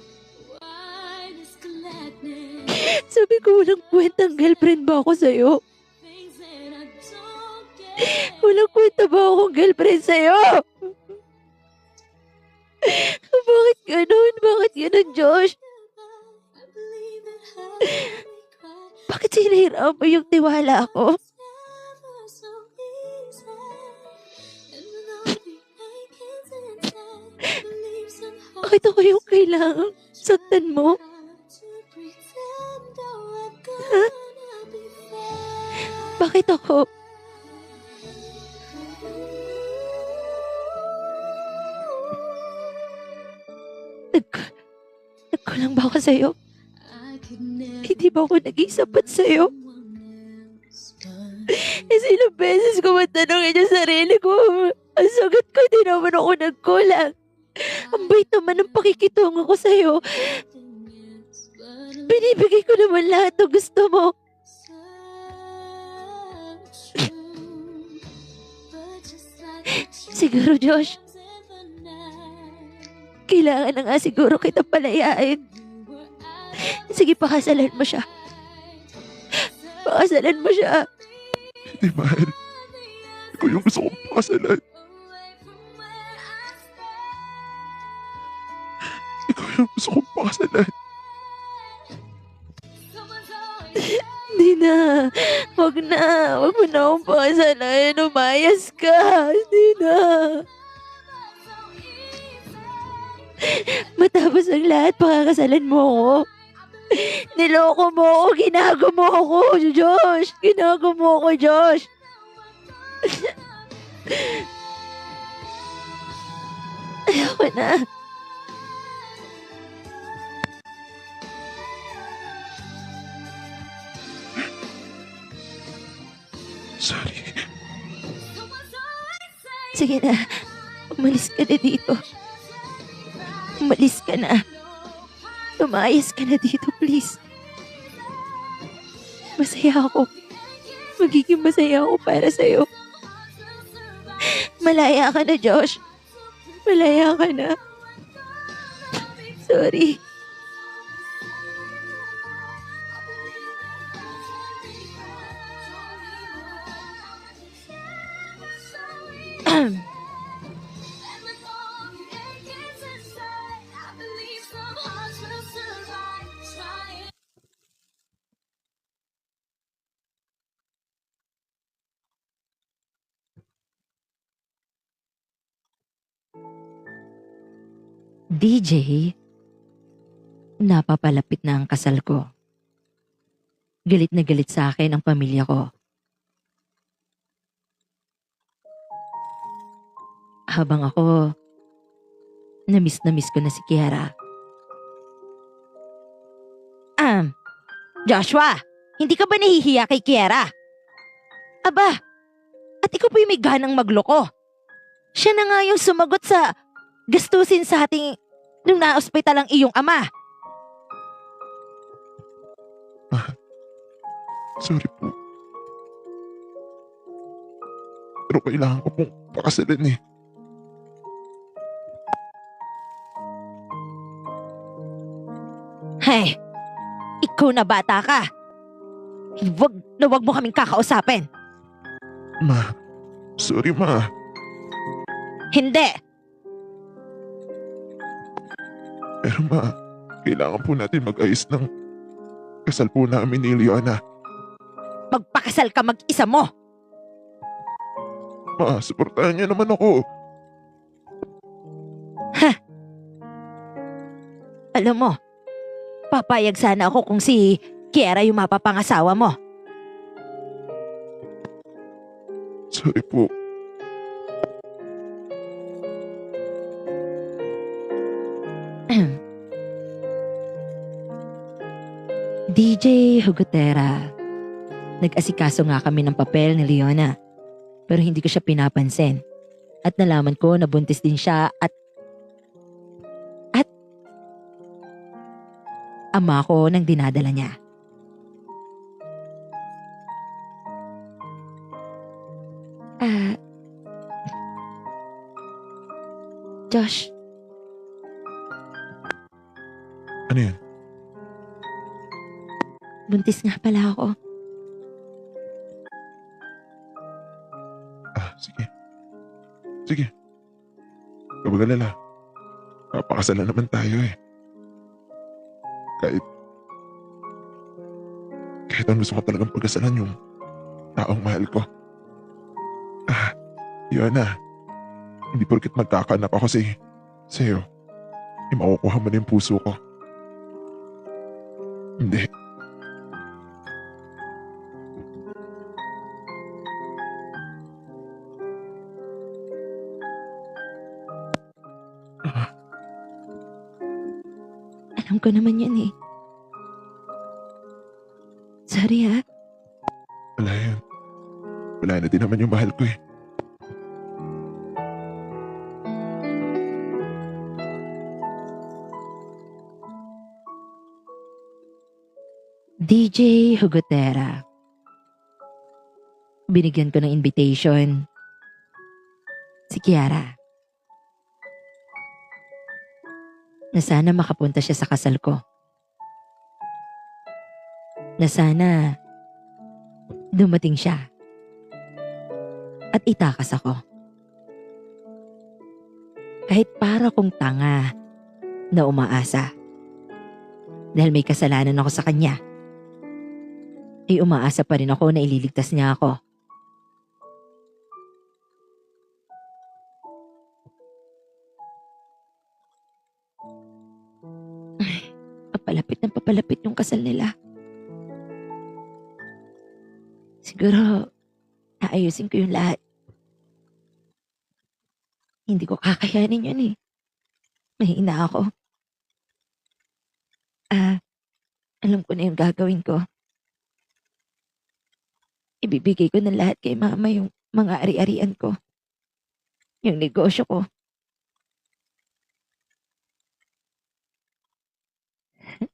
Sabi ko, walang kwentang girlfriend ba ako sa'yo? Walang kwenta ba akong girlfriend sa'yo? Bakit ganun? Bakit ganun, Josh? Bakit sinihiraan mo yung tiwala ko? Bakit ako yung kailangang saktan mo? Ha? Bakit ako? Nagkulang ba ako sa'yo? Hindi ba ako naging sapat sa'yo? Ilang beses ko matanongin yung sarili ko. Ang sagot ko, di naman ako nagkulang. Ang bait naman ng pakikitungo ko sa'yo. Binibigay ko naman lahat ng gusto mo. Siguro, Josh, kailangan na nga siguro kita palayain. Sige, pakasalan mo siya. Pakasalan mo siya. Hindi, mahal. Ikaw yung gusto kong pakasalan. Ikaw yung gusto kong pakasalan. Hindi na. Huwag na. Huwag mo na akong pakasalan. Umayas ka. Hindi na. Matapos ang lahat, pakakasalan mo ako. Niloko mo ako. Ginago mo ako, Josh. Ginago mo ako, Josh. Ayoko na. Sorry. Sige na. Umalis ka na dito. Umalis ka na. Lumayas ka na dito, please. Masaya ako. Magiging masaya ako para sa'yo. Malaya ka na, Josh. Malaya ka na. Sorry. DJ, napapalapit na ang kasal ko. Galit na galit sa akin ang pamilya ko. Habang ako, na-miss ko na si Kiara. Joshua, hindi ka ba nahihiya kay Kiara? Aba, at ikaw pa yung may ganang magloko. Siya na nga yung sumagot sa gastusin sa ating nung na-ospital ang iyong ama. Sorry po. Pero kailangan ko pong pakasalan eh. Hey, ikaw na bata ka. Wag mo kaming kakausapin. Ma, sorry ma. Hindi. Pero ma, kailangan po natin mag-ayos ng kasal po namin ni Leona. Magpakasal ka mag-isa mo. Ma, suportahan niyo naman ako. Ha? Alam mo, papayag sana ako kung si Kiera yung mapapangasawa mo. Sorry po. DJ Hugotera, nag-asikaso nga kami ng papel ni Leona. Pero hindi ko siya pinapansin. At nalaman ko na buntis din siya at ama ko nang dinadala niya. Josh, Ano yun? buntis nga pala ako. Sige. Sige. Huwag mag-alala. Papakasal na naman tayo eh. Kahit ang gusto ko talagang pagkasalan yung taong mahal ko. Yun na. Hindi porket magkakanak ako sa'yo, makukuha mo na yung puso ko. Hindi. Alam ko naman yan eh. Sorry ha. Wala yun. Wala na din naman yung mahal ko eh. DJ Hugotera. Binigyan ko ng invitation si Kiara. Na sana makapunta siya sa kasal ko. Na sana dumating siya at itakas ako. Kahit para kong tanga na umaasa. Dahil may kasalanan ako sa kanya. Ay umaasa pa rin ako na ililigtas niya ako. Ay, papalapit yung kasal nila. Siguro, aayusin ko yung lahat. Hindi ko kakayanin yun eh. Mahina ako. Alam ko na yung gagawin ko. Ibibigay ko na lahat kay mama yung mga ari-arian ko. Yung negosyo ko.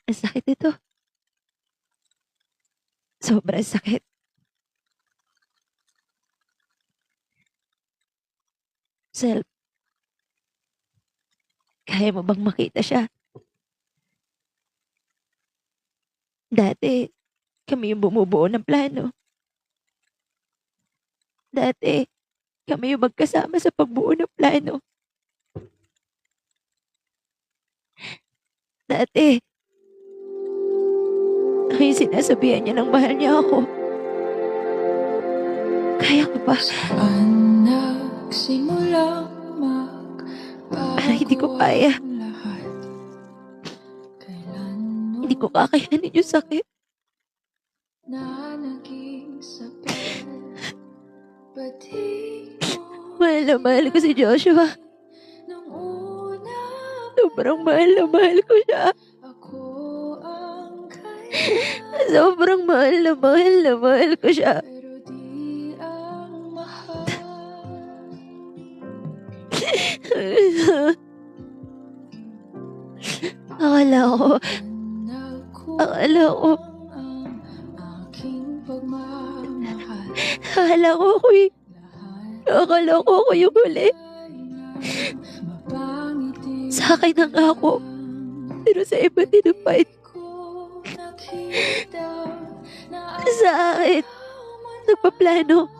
Ang sakit ito. Sobrang sakit. Sel, kaya mo bang makita siya? Dati, kami yung bumubuo ng plano. Dati, kami yung magkasama sa pagbuo ng plano. Dati, ako yung sinasabihan niya ng mahal niya ako. Kaya ko ba? Parang hindi ko kaya. Hindi ko kakayanin yung sakit. Mahal na mahal ko si Joshua. Sobrang mahal na mahal ko siya. Sobrang mahal na mahal ko siya. Akala ko ako yung huli. Sa akin na nga ako. Pero sa iba tinupad. Sa akin, nagpaplano.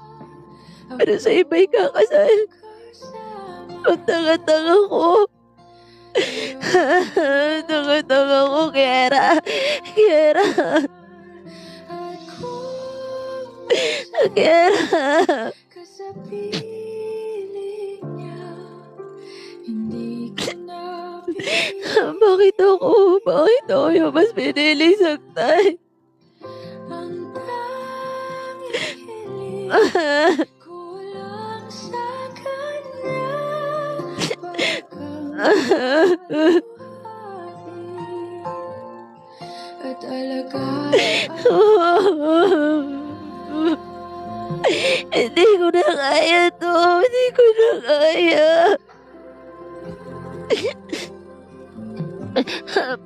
Pero sa iba ikakasal. Ang tanga-tanga ko. Tanga-tanga ko, Kiera. Kiera. Kiera. Bakit ako? Bakit ako yung mas pinili saktan? Ang tanging hiling ko lang sa kanya pagkabuhatin at alagaan. Hindi ko na kaya to. Hindi ko na kaya.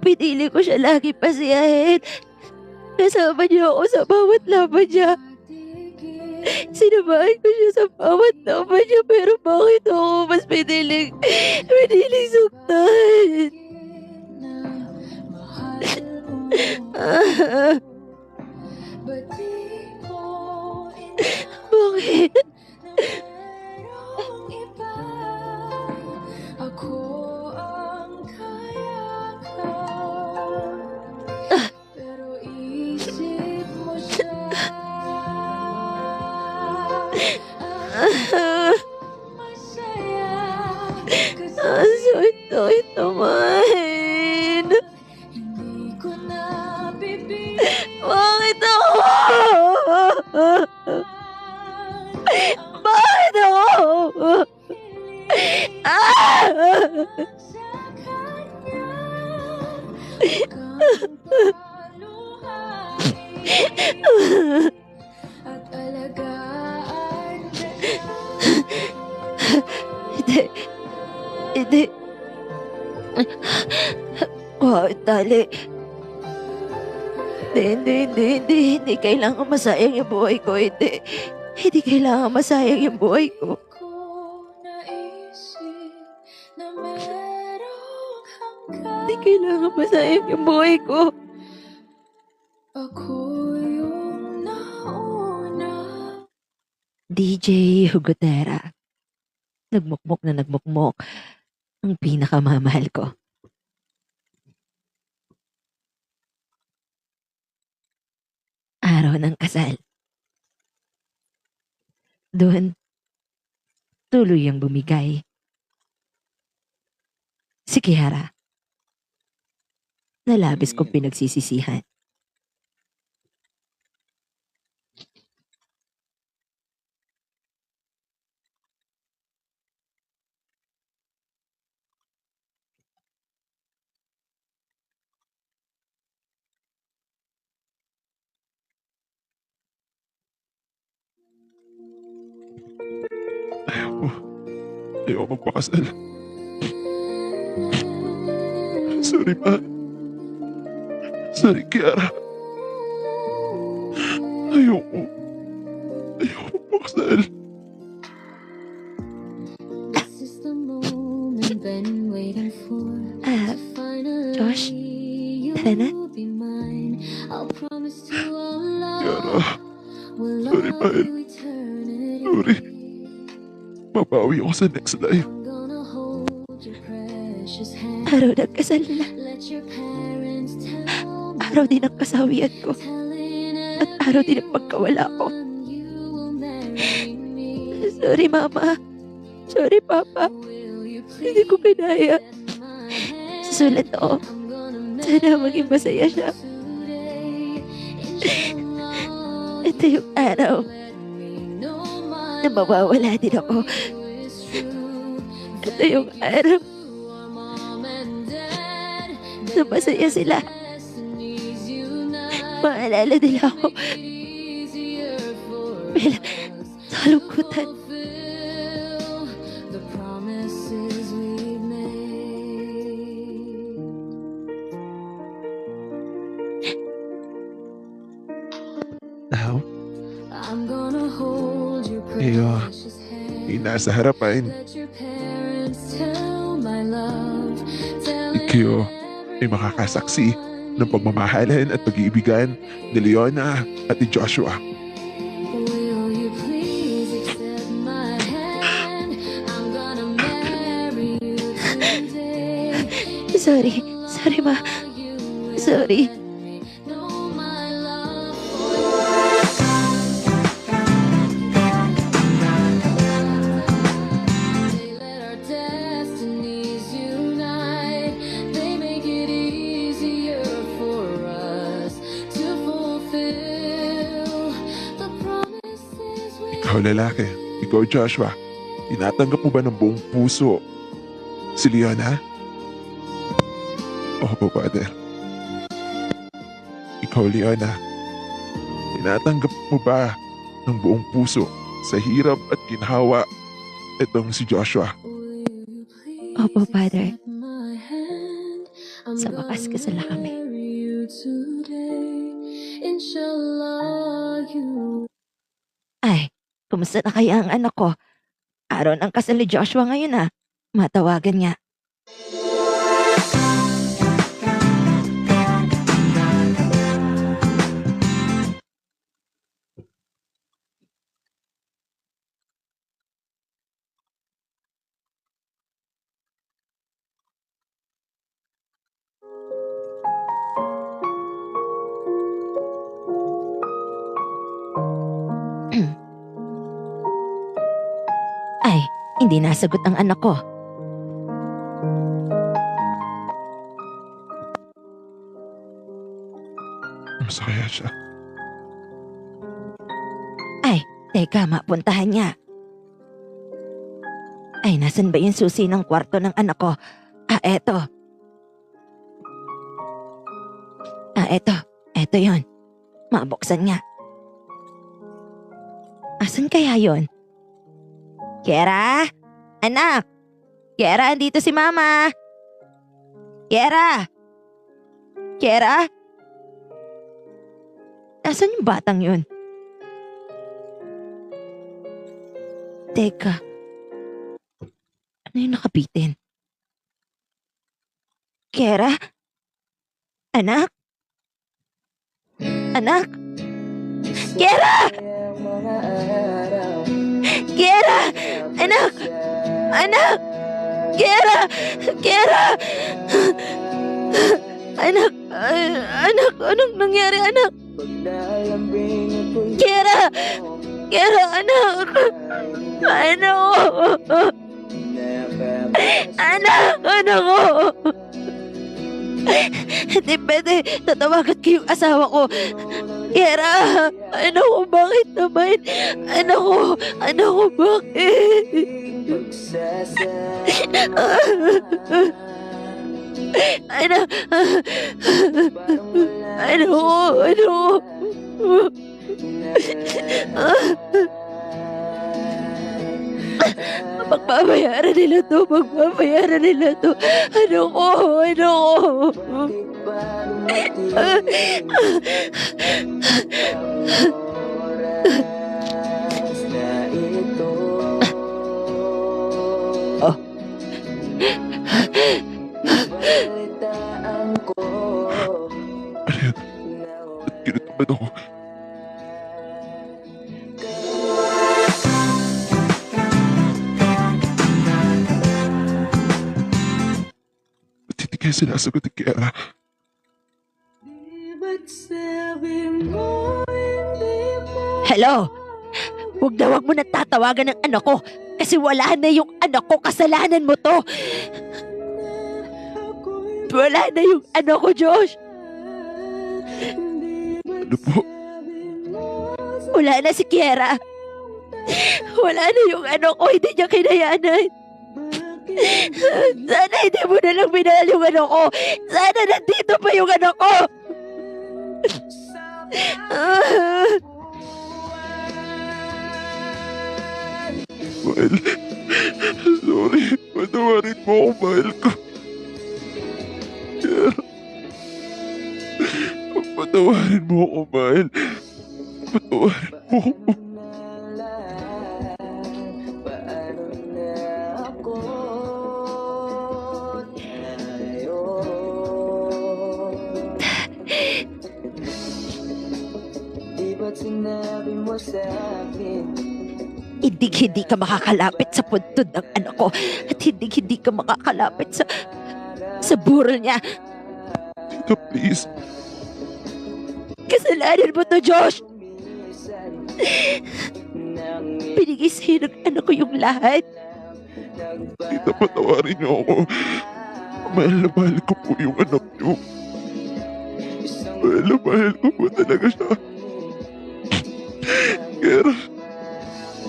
Pinili ko siya lagi pasiyahin. Kasama niya ako sa bawat laban niya. Sinamahan ko siya sa bawat laban niya. Pero bakit ako mas piniling suktan? Ba't di mo Bakit? merong iba? Ako ang kayakap, pero isip mo siya ang masaya. Ang sakit naman. Hindi ko na bibigyan Bakit ako? Bakit ako? Ah! sa kanya hanggang paluhain at alagaan ka. Hindi. Hindi. Bakit tali? Hindi kailangan masayang yung buhay ko. Hindi kailangan masayang yung buhay ko. Ko naisip na merong hanggang Hindi kailangan masayang yung buhay ko. ako yung nauna. DJ Hugotera. Nagmukmok na nagmukmok. Ang pinakamamahal ko. Araw ng kasal. Doon, tuloy ang bumigay. Si Kiara. Nalabis kong pinagsisisihan. Ayoko magpakasal. Sorry, ma. Sorry, Kiara. Ayoko. Ayoko magpakasal. This is the moment been waiting for. Josh, tara na. Be mine. I'll promise to all Kiara, will sorry, love mahal. you eternity. Sorry. Mabawi ako sa next life. I'm gonna hold your precious hand. Araw ng kasal na. Let your parents tell me. Araw din ang kasawian ko. Telling At araw din ang pagkawala ko. everyone you will marry me. Sorry, Mama. Sorry, Papa. Will you Hindi ko kinaya. let my hand? Susulat ako. I'm gonna Sana maging masaya siya. today. Inshallah, Ito yung araw let me know my na mawawala din ako. love is true. Ito yung araw You are mom and dad. na masaya sila. Destinies unite. Maalala nila ako Easier for bilang us. sa kalungkutan. Fulfill the promises we've made. Now, I'm gonna hold your Iyo, precious hand. yung nasa harapan. Let your parents tell my love. Tell Ikaw ay makakasaksi ng pagmamahalan at pag-iibigan ni Leona at ni Joshua. Will you please accept my hand? I'm gonna marry you today. Sorry. Sorry, Ma. You Sorry. let me know my love They let our destinies unite. They made lalaki, ikaw Joshua, tinatanggap mo ba ng buong puso si Leona? Opo, Father. Ikaw, Leona, tinatanggap mo ba ng buong puso sa hirap at ginhawa itong si Joshua? Opo, Father. Sa wakas kasala kami. Ay, kumusta na kaya ang anak ko? Araw ng kasal ni Joshua ngayon Matawagan niya. Ay, hindi nasagot ang anak ko. Masaya siya. Ay, teka, mapuntahan niya. Ay, nasan ba yung susi ng kwarto ng anak ko? Eto. Eto. Eto yon. Mabuksan niya. Asan kaya yon? Kiera? Anak! Kiera, andito si Mama! Kiera! Kiera? Asan yung batang yun? Teka. Ano yung nakabitin? Kiera? Anak? Anak? Kiera! Kiera! Anak! Anak! Kiera! Kiera! Anak! Anak! Anong nangyari, anak? Kiera! Kiera, anak! Anak! Anak! Anak ko! Hindi pwede. Tatawagan ko yung asawa ko. Kiera! Anak ko, bakit naman? Anak ko, bakit? Anak! Anak ko! Magbabayaran nila to. Ano ko? Oh. Ano yan? Ba't kinataman ako? Ba't hindi kaya sinasagot ni Kiara? Hello? Huwag mo na tatawagan ng anak ko kasi wala na yung anak ko. Kasalanan mo to. Wala na yung anak ko, Josh. Ano po? Wala na si Kiera. Wala na yung anak ko. Hindi niya kinayanan. Sana hindi mo na lang minahal yung anak ko. Sana nandito pa yung anak ko. Mahal. Sorry. Patawarin mo ako, mahal ko. Kiara. Patawarin mo ako, mahal. Patawarin mo ako. Hindi ka makakalapit sa puntod ng anak ko at hindi ka makakalapit sa burol niya. Tita, please. Kasalanan mo to, Josh. Binigay sa'yo ng anak ko yung lahat. Tita, patawarin niyo ako. Mahal na mahal ko po yung anak niyo. Mahal na mahal ko po talaga siya. Kiara,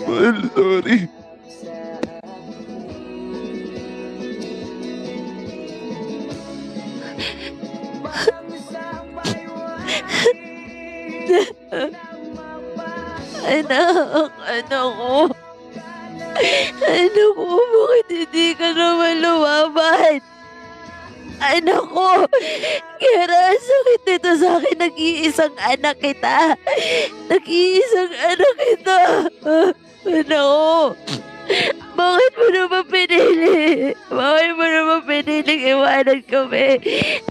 Mahal, sorry. Anak, anak ko. Anak ko, bakit hindi ka naman lumaban? Anak ko, Kera, ang sakit nito sa akin. Nag-iisang anak kita. Nag-iisang anak kita. Anak ko, bakit mo naman pinili? Bakit mo naman piniling iwanan kami?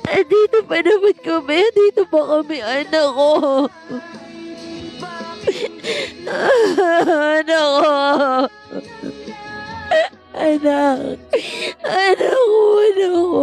Andito pa naman kami. Andito pa kami, anak ko. Anak ko. Anak. Anak ko, anak ko.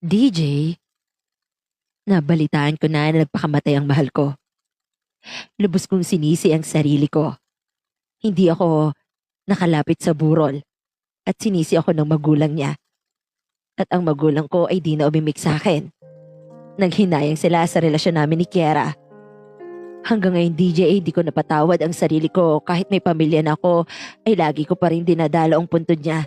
DJ, nabalitaan ko na nagpakamatay ang mahal ko. Lubos kong sinisi ang sarili ko. Hindi ako nakalapit sa burol at sinisi ako ng magulang niya. At ang magulang ko ay di na umimik sa akin. Naghinayang sila sa relasyon namin ni Kiera. Hanggang ngayon DJ, di ko napatawad ang sarili ko kahit may pamilya na ako ay lagi ko pa rin dinadala ang puntod niya.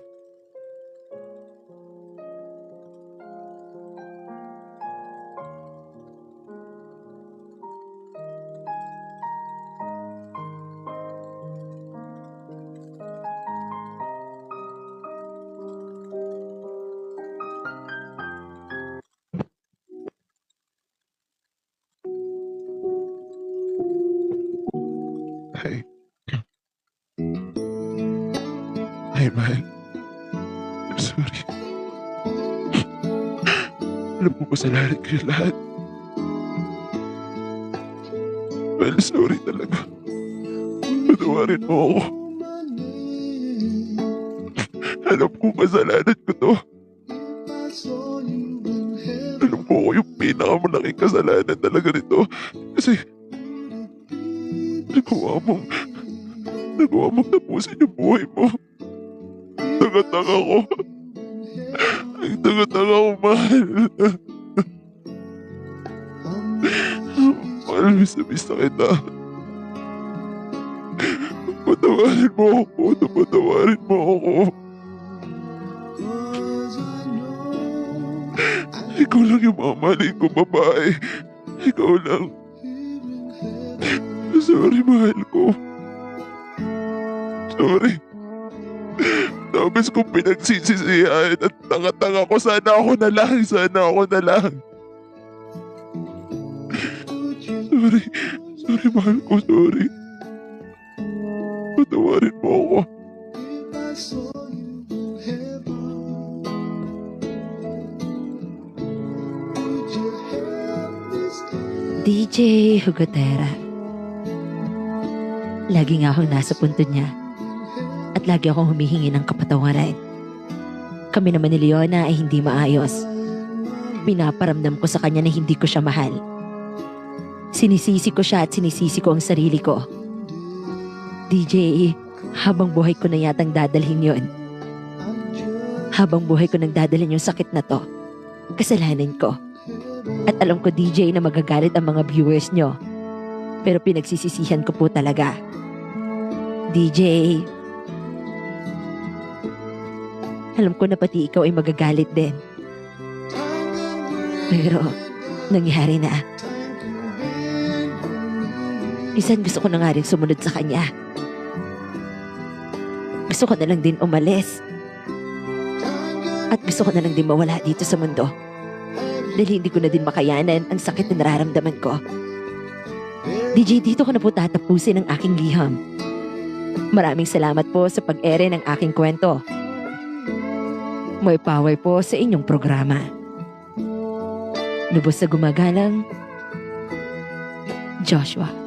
Ay. Ay, mahal. I'm sorry. Alam mo ba sa lahat ko yung lahat? Mahal, sorry talaga. Patawarin mo ako. Alam ko kasalanan ko to. Alam ko ako yung pinakamalaking kasalanan talaga nito. Kasi nagawa mong tapusin yung buhay mo. Tanga-tanga ko. Ang tanga-tanga ko, mahal. Mahal, miss na kita. Patawarin mo ako. Patawarin mo ako. Ikaw lang yung mamahalin ko, babae. Ikaw lang. Sorry, mahal ko. Sorry. Tapos kong pinagsisisihan at tanga-tanga ko. Sana ako na lang. Sorry. Sorry, mahal ko. Sorry. Patawarin mo ako. DJ Hugotera. Lagi nga akong nasa puntod niya at lagi akong humihingi ng kapatawaran. Kami naman ni Leona ay hindi maayos. Pinaparamdam ko sa kanya na hindi ko siya mahal. Sinisisi ko siya at sinisisi ko ang sarili ko. DJ, habang buhay ko na yatang dadalhin yon. Habang buhay ko nang dadalhin yung sakit na to, kasalanan ko. At alam ko DJ na magagalit ang mga viewers nyo. Pero pinagsisisihan ko po talaga. DJ, alam ko na pati ikaw ay magagalit din. Pero, nangyari na. Minsan gusto ko na nga rin sumunod sa kanya. Gusto ko na lang din umalis. At gusto ko na lang din mawala dito sa mundo. Dahil hindi ko na din makayanan ang sakit na nararamdaman ko. DJ, dito ko na po tatapusin ang aking liham. Maraming salamat po sa pag-ere ng aking kwento. May power po sa inyong programa. Lubos na gumagalang, Joshua.